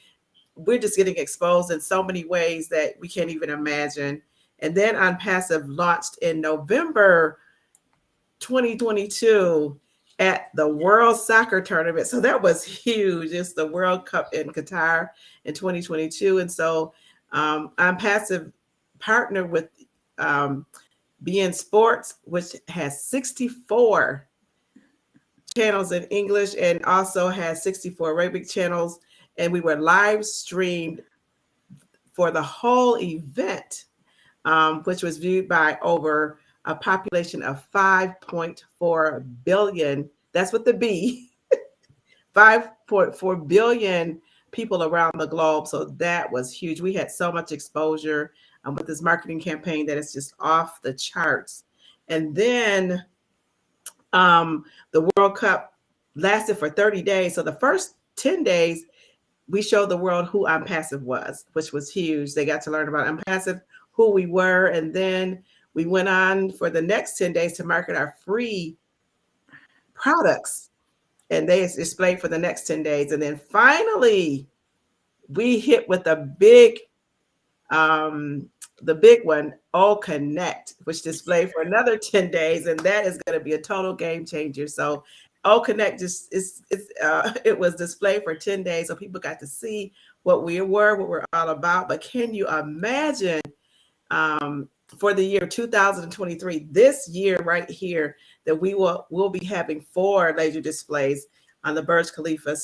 we're just getting exposed in so many ways that we can't even imagine. And then Unpassive launched in November 2022 at the World Soccer Tournament. So that was huge. It's the World Cup in Qatar in 2022. And so Unpassive partnered with BN Sports, which has 64 channels in English and also has 64 Arabic channels. And we were live streamed for the whole event, which was viewed by over a population of 5.4 billion. That's with the B, 5.4 billion people around the globe. So that was huge. We had so much exposure with this marketing campaign that it's just off the charts. And then the World Cup lasted for 30 days. So the first 10 days, we showed the world who Unpassive was, which was huge. They got to learn about Unpassive, who we were. And then we went on for the next 10 days to market our free products. And they displayed for the next 10 days. And then finally, we hit with the big one, O Connect, which displayed for another 10 days. And that is going to be a total game changer. So O Connect it was displayed for 10 days. So people got to see what we were, what we're all about. But can you imagine for the year 2023, this year right here, that we'll be having 4 laser displays on the Burj Khalifa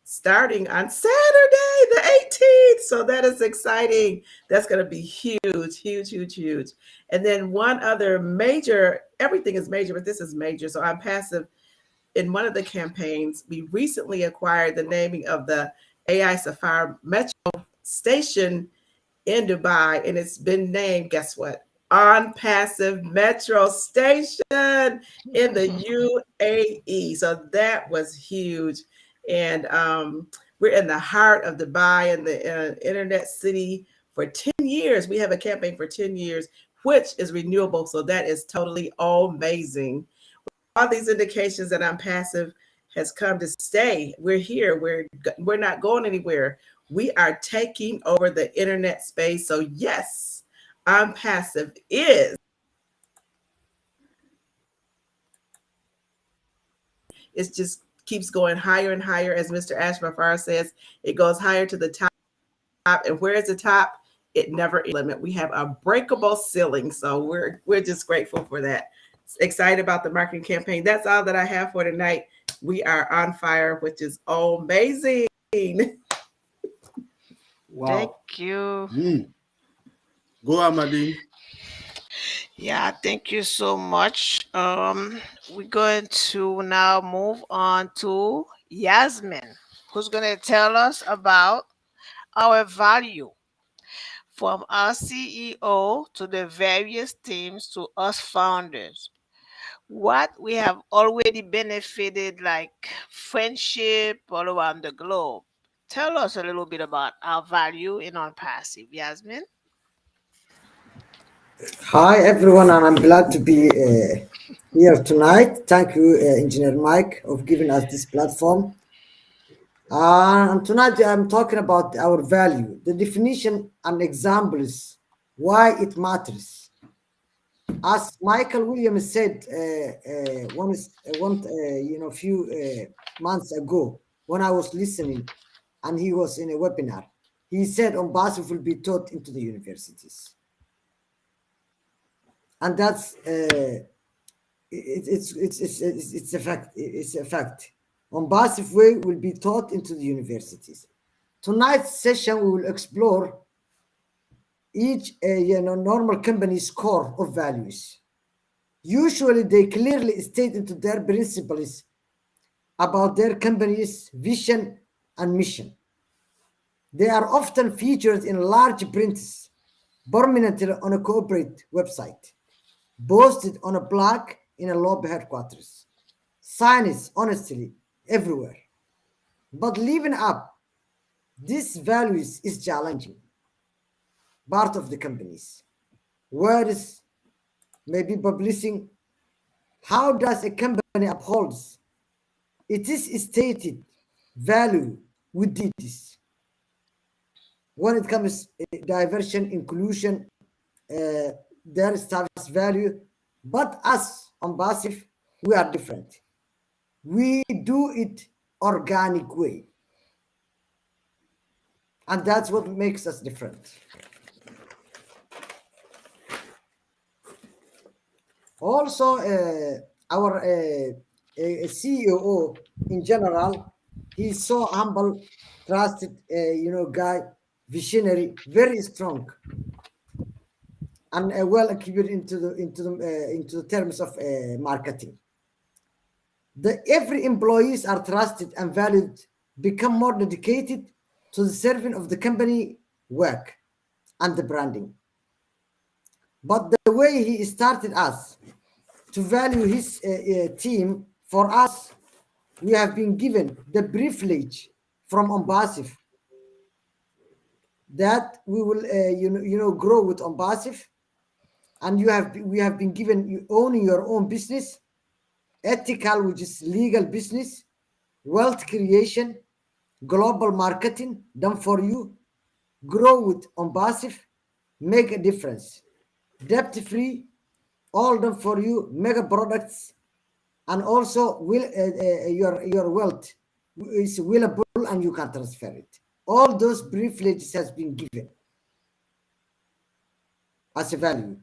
starting on Saturday, the 18th. So that is exciting. That's going to be huge, huge, huge, huge. And then one other major, everything is major, but this is major. So Unpassive, in one of the campaigns, we recently acquired the naming of the AI Sapphire Metro station in Dubai, and it's been named, guess what? Unpassive Metro Station in the UAE. So that was huge. And we're in the heart of Dubai and the internet city for 10 years. We have a campaign for 10 years, which is renewable. So that is totally amazing. All these indications that Unpassive has come to stay. We're here. We're not going anywhere. We are taking over the internet space. So yes, Unpassive is. It just keeps going higher and higher. As Mr. Ashmafar says, it goes higher to the top. And where is the top? It never limit. We have a breakable ceiling. So we're just grateful for that. Excited about the marketing campaign. That's all that I have for tonight. We are on fire, which is amazing. Wow. Thank you. Go, Amadine. Yeah, thank you so much. We're going to now move on to Yasmin, who's going to tell us about our value. from our CEO to the various teams to us founders. What we have already benefited, like friendship all around the globe. Tell us a little bit about our value in ONPASSIVE, Yasmin. Hi, everyone, and I'm glad to be here tonight. Thank you, Engineer Mike, of giving us this platform. And tonight I'm talking about our value, the definition and examples, why it matters. As Michael Williams said a few months ago when I was listening, and he was in a webinar, he said ONPASSIVE will be taught into the universities. And that's it's a fact. It's a fact. ONPASSIVE way will be taught into the universities. Tonight's session we will explore each normal company's core of values. Usually they clearly state into their principles about their company's vision and mission. They are often featured in large prints, prominently on a corporate website, posted on a plaque in a lobby headquarters, signs honestly everywhere. But living up these values is challenging. Part of the companies, words, maybe publishing. How does a company upholds it is stated value with duties? When it comes diversion, inclusion, their staff's value, but us ONPASSIVE, we are different. We do it organic way, and that's what makes us different. Also, our CEO in general, he's so humble, trusted, guy, visionary, very strong, and well equipped into the terms of marketing. Every employees are trusted and valued, become more dedicated to the serving of the company work and the branding. But the way he started us to value his team, for us, we have been given the privilege from ONPASSIVE that we will grow with ONPASSIVE, and we have been given you owning your own business, ethical, which is legal business, wealth creation, global marketing done for you, grow with ONPASSIVE, make a difference, debt free, all done for you, mega products, and also your wealth is willable and you can transfer it. All those privileges has been given as a value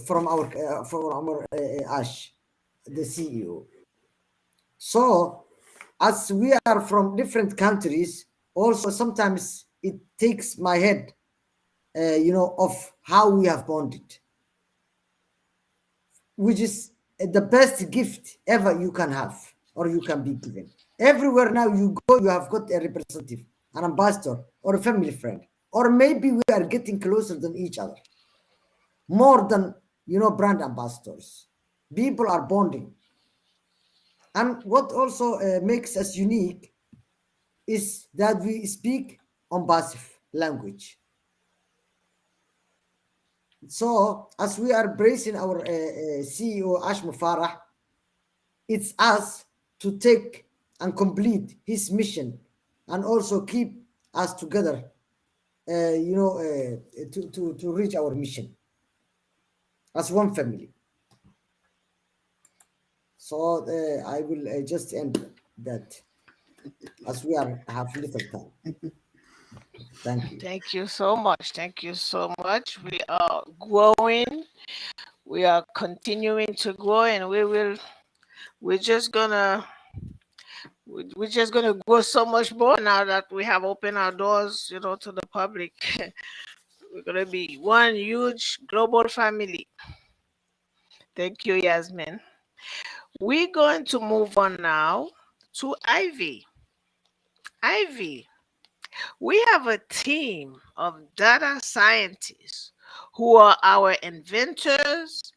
from our Ash, the CEO. So as we are from different countries, also sometimes it takes my head, of how we have bonded, which is the best gift ever you can have or you can be given. Everywhere now you go, you have got a representative, an ambassador, or a family friend, or maybe we are getting closer than each other, more than brand ambassadors. People are bonding, and what also makes us unique is that we speak ONPASSIVE language. So as we are bracing our CEO Ash Mufarah, it's us to take and complete his mission and also keep us together, to reach our mission as one family. So I will just end that, as we have little time. Thank you. Thank you so much. Thank you so much. We are growing. We are continuing to grow, and we're just gonna grow so much more now that we have opened our doors, to the public. We're gonna be one huge global family. Thank you, Yasmin. We're going to move on now to Ivy. Ivy, We have a team of data scientists who are our inventors,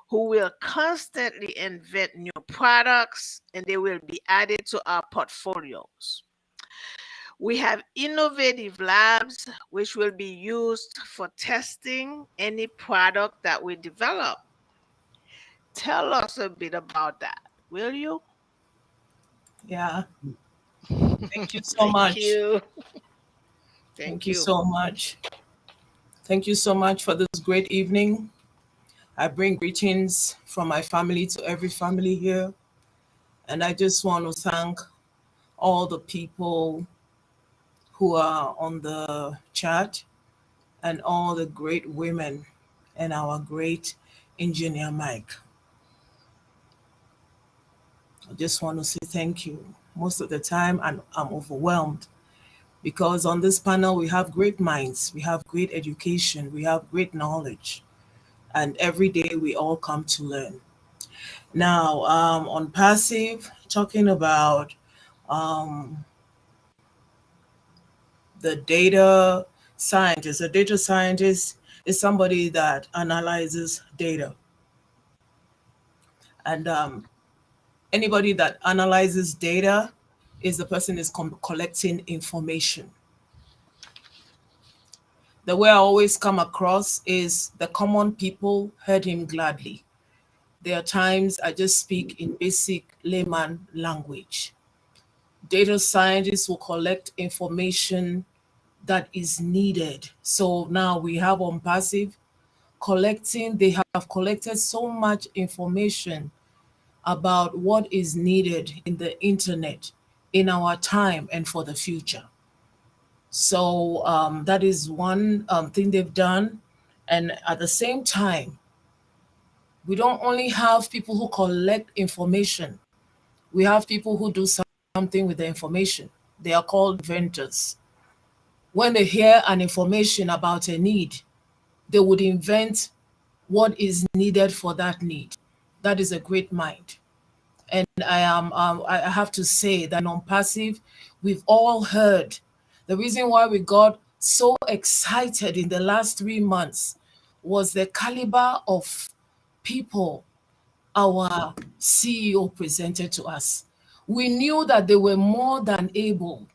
who will constantly invent new products, and they will be added to our portfolios. We have innovative labs which will be used for testing any product that we develop. Tell us a bit about that, will you? Yeah. Thank you so Thank much. you. Thank you so much. Thank you so much for this great evening. I bring greetings from my family to every family here. And I just want to thank all the people who are on the chat and all the great women and our great engineer Mike. I just want to say thank you. Most of the time I'm overwhelmed because on this panel we have great minds, we have great education, we have great knowledge, and every day we all come to learn. Now, on passive, talking about the data scientist. A data scientist is somebody that analyzes data. And anybody that analyzes data is the person is collecting information. The way I always come across is the common people heard him gladly. There are times I just speak in basic layman language. Data scientists will collect information that is needed. So now we have ONPASSIVE collecting, they have collected so much information about what is needed in the internet in our time and for the future. So that is one thing they've done. And at the same time, we don't only have people who collect information, we have people who do something with the information. They are called inventors. When they hear an information about a need, they would invent what is needed for that need. That is a great mind. And I have to say that on passive, we've all heard the reason why we got so excited in the last 3 months was the caliber of people our CEO presented to us. We knew that they were more than able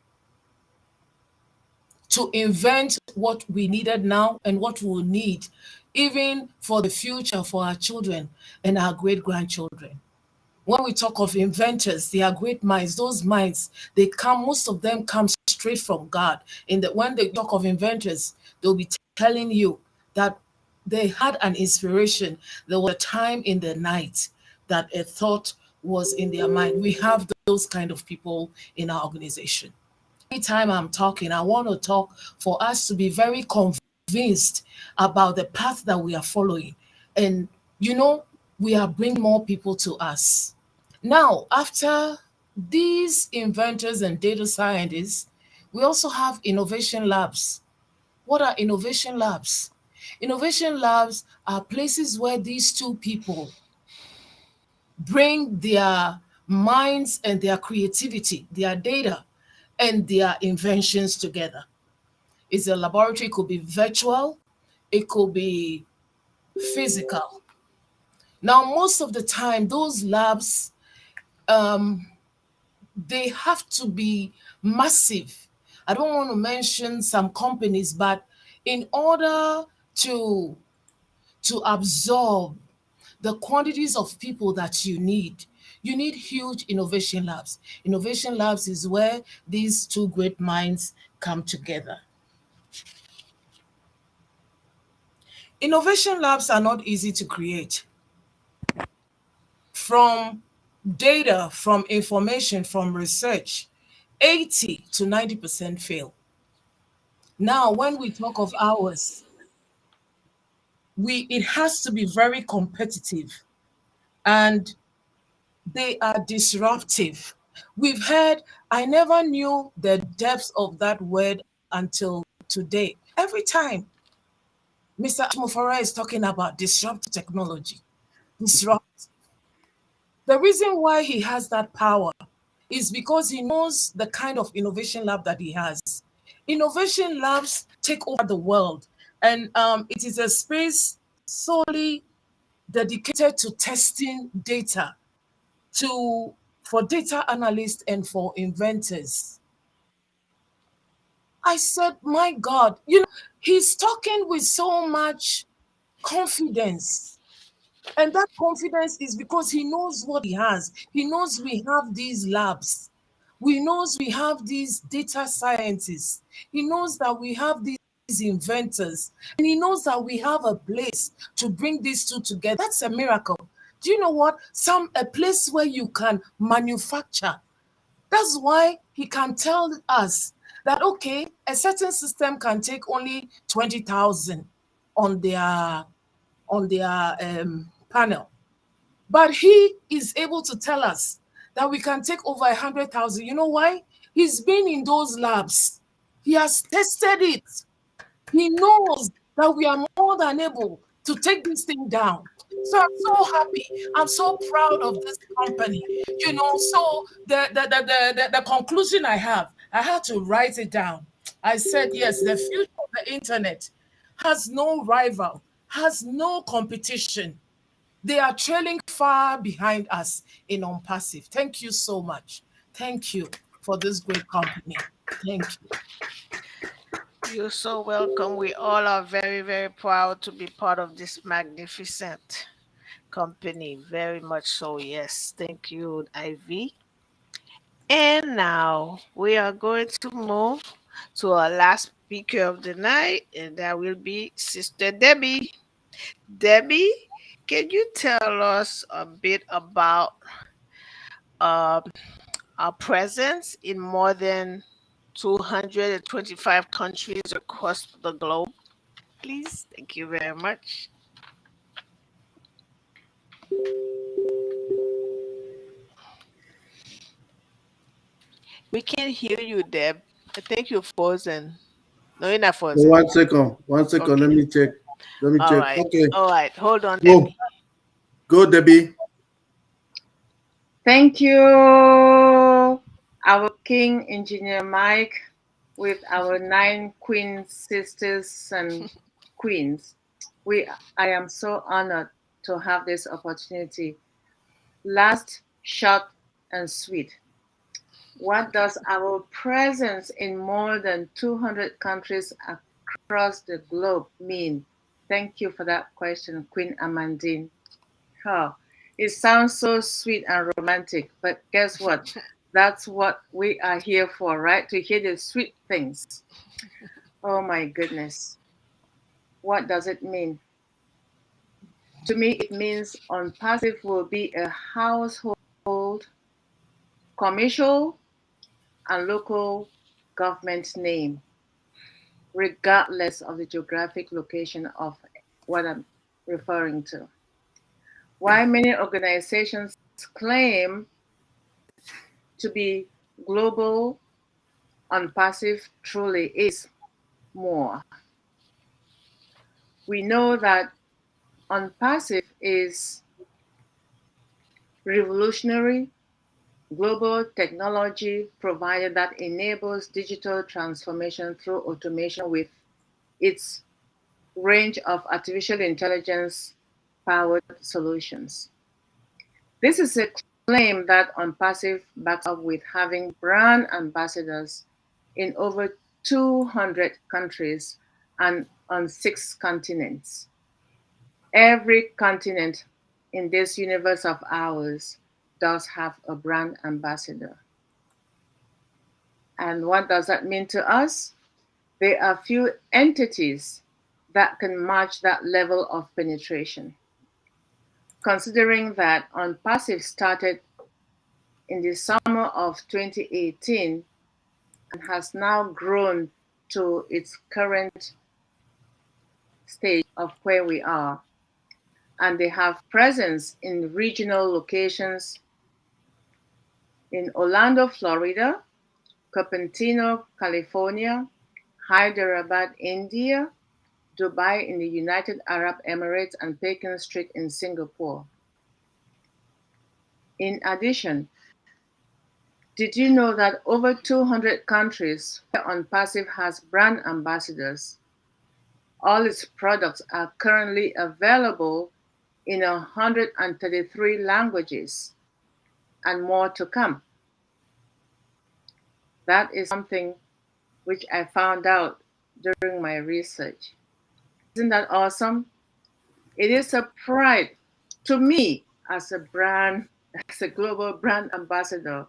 to invent what we needed now and what we'll need, even for the future, for our children and our great-grandchildren. When we talk of inventors, they are great minds. Those minds, most of them come straight from God. When they talk of inventors, they'll be telling you that they had an inspiration. There was a time in the night that a thought was in their mind. We have those kind of people in our organization. Anytime I'm talking, I want to talk for us to be very convinced about the path that we are following. And, we are bringing more people to us. Now, after these inventors and data scientists, we also have innovation labs. What are innovation labs? Innovation labs are places where these two people bring their minds and their creativity, their data, and their inventions together. It's a laboratory, it could be virtual, it could be physical. Now, most of the time, those labs, they have to be massive. I don't want to mention some companies, but in order to absorb the quantities of people that you need huge innovation labs. Innovation labs is where these two great minds come together. Innovation labs are not easy to create. From data, from information, from research, 80 to 90% fail. Now, when we talk of ours, it has to be very competitive and they are disruptive. We've heard, I never knew the depth of that word until today. Every time Mr. Mufara is talking about disruptive technology, disrupt. The reason why he has that power is because he knows the kind of innovation lab that he has. innovation labs take over the world, and it is a space solely dedicated to testing data for data analysts and for inventors. I said, my God, he's talking with so much confidence. And that confidence is because he knows what he has. He knows we have these labs. He knows we have these data scientists. He knows that we have these inventors. And he knows that we have a place to bring these two together. That's a miracle. Do you know what? A place where you can manufacture. That's why he can tell us that, okay, a certain system can take only 20,000 on their panel. But he is able to tell us that we can take over 100,000. You know why? He's been in those labs. He has tested it. He knows that we are more than able to take this thing down. So I'm so happy. I'm so proud of this company. So the conclusion I had to write it down. I said, yes, the future of the internet has no rival, has no competition. They are trailing far behind us in ONPASSIVE. Thank you so much. Thank you for this great company. Thank you. You're so welcome. We all are very, very proud to be part of this magnificent company. Very much so, yes. Thank you, Ivy. And now we are going to move to our last speaker of the night, and that will be Sister Debbie. Debbie, can you tell us a bit about our presence in more than 225 countries across the globe, please? Thank you very much. We can't hear you, Deb. I think you're frozen. No, you're not frozen. 1 second. 1 second. Okay. Let me check. All right. Okay. All right. Hold on, Go. Debbie. Go, Debbie. Thank you, our King Engineer Mike, with our 9 Queen sisters and queens. I am so honored to have this opportunity. Last, short, and sweet. What does our presence in more than 200 countries across the globe mean? Thank you for that question, Queen Amandine. Oh, it sounds so sweet and romantic, but guess what? That's what we are here for, right? To hear the sweet things. Oh my goodness. What does it mean? To me, it means ONPASSIVE will be a household, commercial, and local government name, regardless of the geographic location of what I'm referring to. While many organizations claim to be global, ONPASSIVE truly is more. We know that ONPASSIVE is revolutionary global technology provider that enables digital transformation through automation with its range of artificial intelligence powered solutions. This is a claim that ONPASSIVE backs up with having brand ambassadors in over 200 countries and on 6 continents. Every continent in this universe of ours does have a brand ambassador. And what does that mean to us? There are few entities that can match that level of penetration. Considering that ONPASSIVE started in the summer of 2018 and has now grown to its current stage of where we are. And they have presence in regional locations in Orlando, Florida, Cupertino, California, Hyderabad, India, Dubai in the United Arab Emirates, and Pekin Street in Singapore. In addition, Did you know that over 200 countries where ONPASSIVE has brand ambassadors? All its products are currently available in 133 languages and more to come. That is something which I found out during my research. Isn't that awesome? It is a pride to me as a global brand ambassador,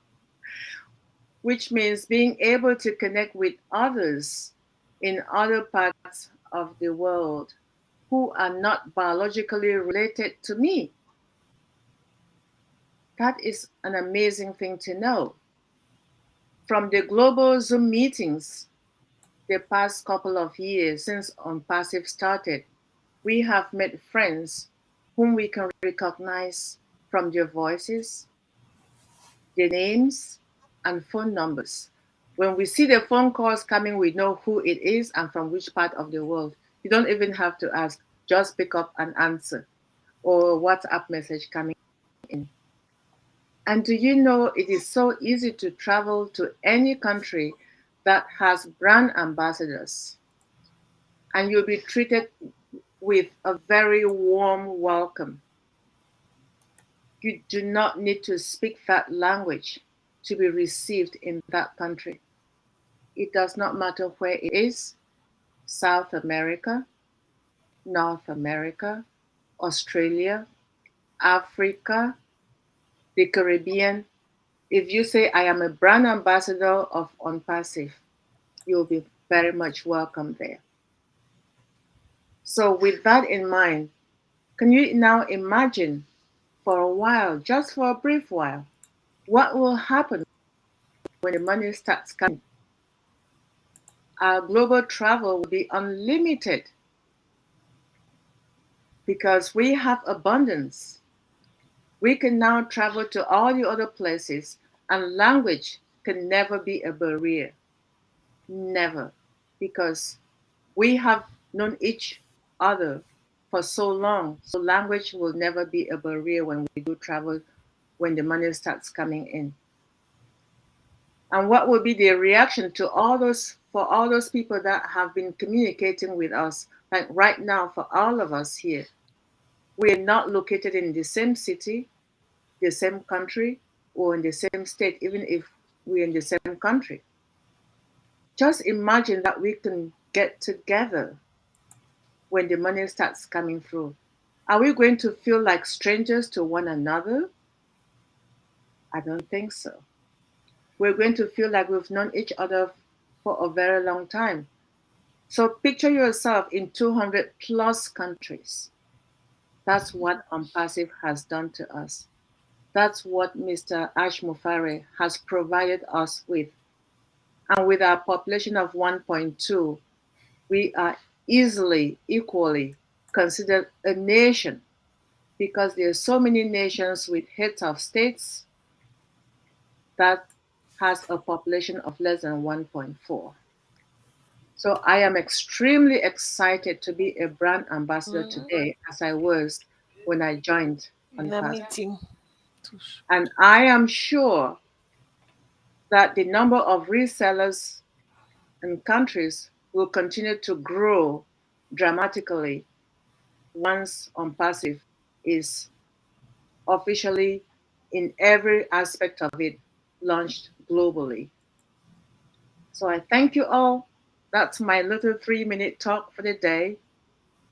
which means being able to connect with others in other parts of the world who are not biologically related to me. That is an amazing thing to know. From the global Zoom meetings the past couple of years since ONPASSIVE started, we have met friends whom we can recognize from their voices, their names, and phone numbers. When we see the phone calls coming, we know who it is and from which part of the world. You don't even have to ask, just pick up and answer, or WhatsApp message coming in. And do you know it is so easy to travel to any country that has brand ambassadors, and you'll be treated with a very warm welcome. You do not need to speak that language to be received in that country. It does not matter where it is, South America, North America, Australia, Africa, the Caribbean. If you say, I am a brand ambassador of ONPASSIVE, you'll be very much welcome there. So with that in mind, can you now imagine for a while, just for a brief while, what will happen when the money starts coming? Our global travel will be unlimited because we have abundance. We can now travel to all the other places, and language can never be a barrier. Never. Because we have known each other for so long, so language will never be a barrier when we do travel, when the money starts coming in. And what will be the reaction to all those people that have been communicating with us, like right now for all of us here? We are not located in the same city, the same country, or in the same state, even if we're in the same country. Just imagine that we can get together when the money starts coming through. Are we going to feel like strangers to one another? I don't think so. We're going to feel like we've known each other for a very long time. So picture yourself in 200 plus countries. That's what ONPASSIVE has done to us. That's what Mr. Ash Mufare has provided us with. And with our population of 1.2, we are equally considered a nation, because there are so many nations with heads of states that has a population of less than 1.4. So I am extremely excited to be a brand ambassador today, as I was when I joined ONPASSIVE. And I am sure that the number of resellers and countries will continue to grow dramatically once ONPASSIVE is officially, in every aspect of it, launched globally. So I thank you all. That's my little 3-minute talk for the day.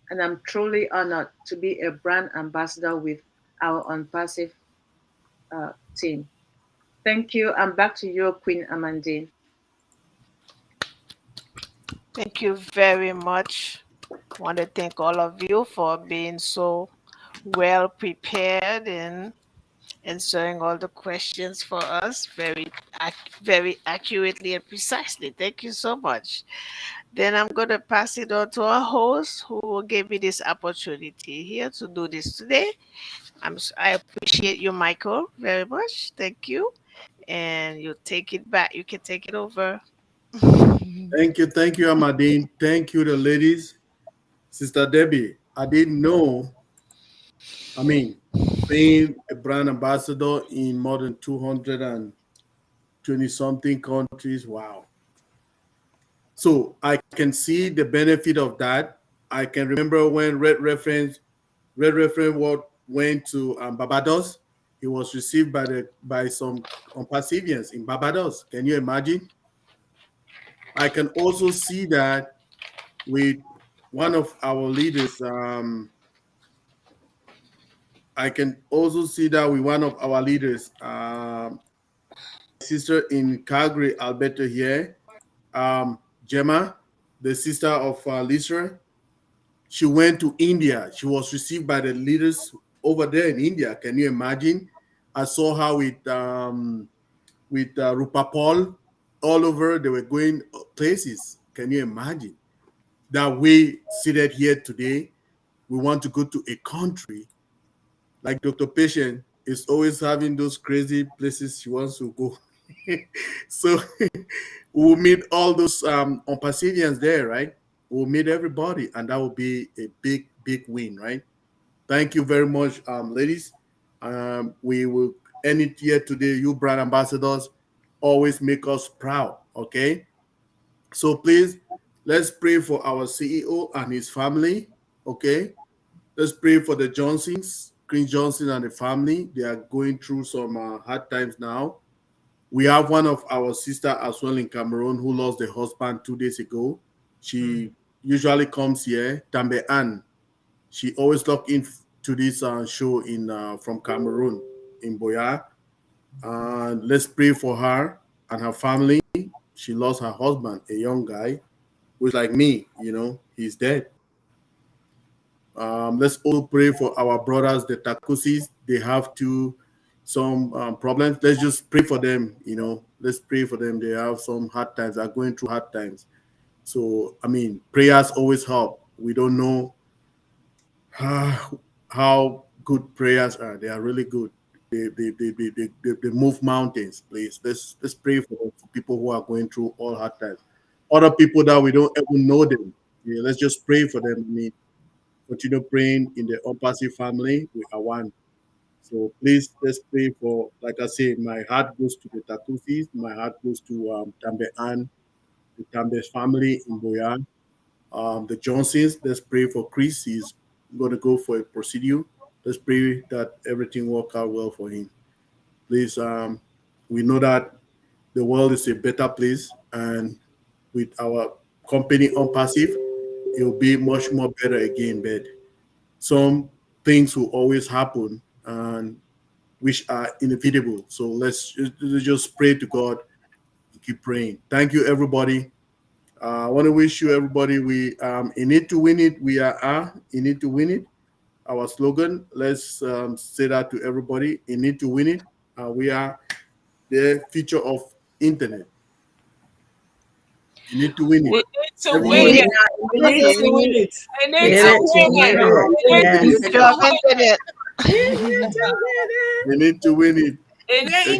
And I'm truly honored to be a brand ambassador with our ONPASSIVE team. Thank you. And back to you, Queen Amandine. Thank you very much. I want to thank all of you for being so well prepared and answering all the questions for us very accurately and precisely. Thank you so much. Then I'm going to pass it on to our host, who will give me this opportunity here to do this today. I appreciate you, Michael, very much. Thank you. And you take it back. You can take it over. Thank you, Amadine. Thank you, the ladies. Sister Debbie, I didn't know, being a brand ambassador in more than 200 20-something countries. Wow. So I can see the benefit of that. I can remember when Red Reference went to Barbados. He was received by some ONPASSIVians in Barbados. Can you imagine? I can also see that with one of our leaders. I can also see that with one of our leaders, sister in Calgary, Alberta here, Gemma, the sister of Lisa. She went to India. She was received by the leaders over there in India. Can you imagine? I saw her with Rupa Paul all over. They were going places. Can you imagine? That we seated here today, we want to go to a country like Dr. Patient is always having those crazy places she wants to go. So we'll meet all those ONPASSIVians there, right? We'll meet everybody, and that will be a big, big win, right? Thank you very much, ladies. We will end it here today. You brand ambassadors always make us proud, okay? So please, let's pray for our CEO and his family, okay? Let's pray for the Johnsons, Chris Johnson and the family. They are going through some hard times now. We have one of our sister as well in Cameroon who lost the husband 2 days ago. She usually comes here, Tambe Ann. She always log in to this show in from Cameroon in Boya. Let's pray for her and her family. She lost her husband, a young guy, who's like me, you know, he's dead. Let's all pray for our brothers, the Takusis. They have some problems. Let's just pray for them, you know. Let's pray for them. They have some hard times. They're going through hard times. So, I mean, prayers always help. We don't know how good prayers are. They are really good. They move mountains, please. Let's pray for people who are going through all hard times. Other people that we don't even know them. Yeah, let's just pray for them. I mean, continue praying in the ONPASSIVE family. We are one. So please, let's pray for, like I say, my heart goes to the Tatusis. My heart goes to Tambe Ann, the Tambe's family in Boyan. The Johnsons, let's pray for Chris. He's going to go for a procedure. Let's pray that everything work out well for him. Please, we know that the world is a better place, and with our company ONPASSIVE, it will be much more better again. But some things will always happen, and which are inevitable. So let's just pray to God. Keep praying. Thank you, everybody. I want to wish you, everybody, we in it to win it. We are in it to win it. Our slogan. Let's say that to everybody. In it to win it. We are the future of internet. You need to win it. We need to win it. We need to win it. We need to win it. We need to win it. We need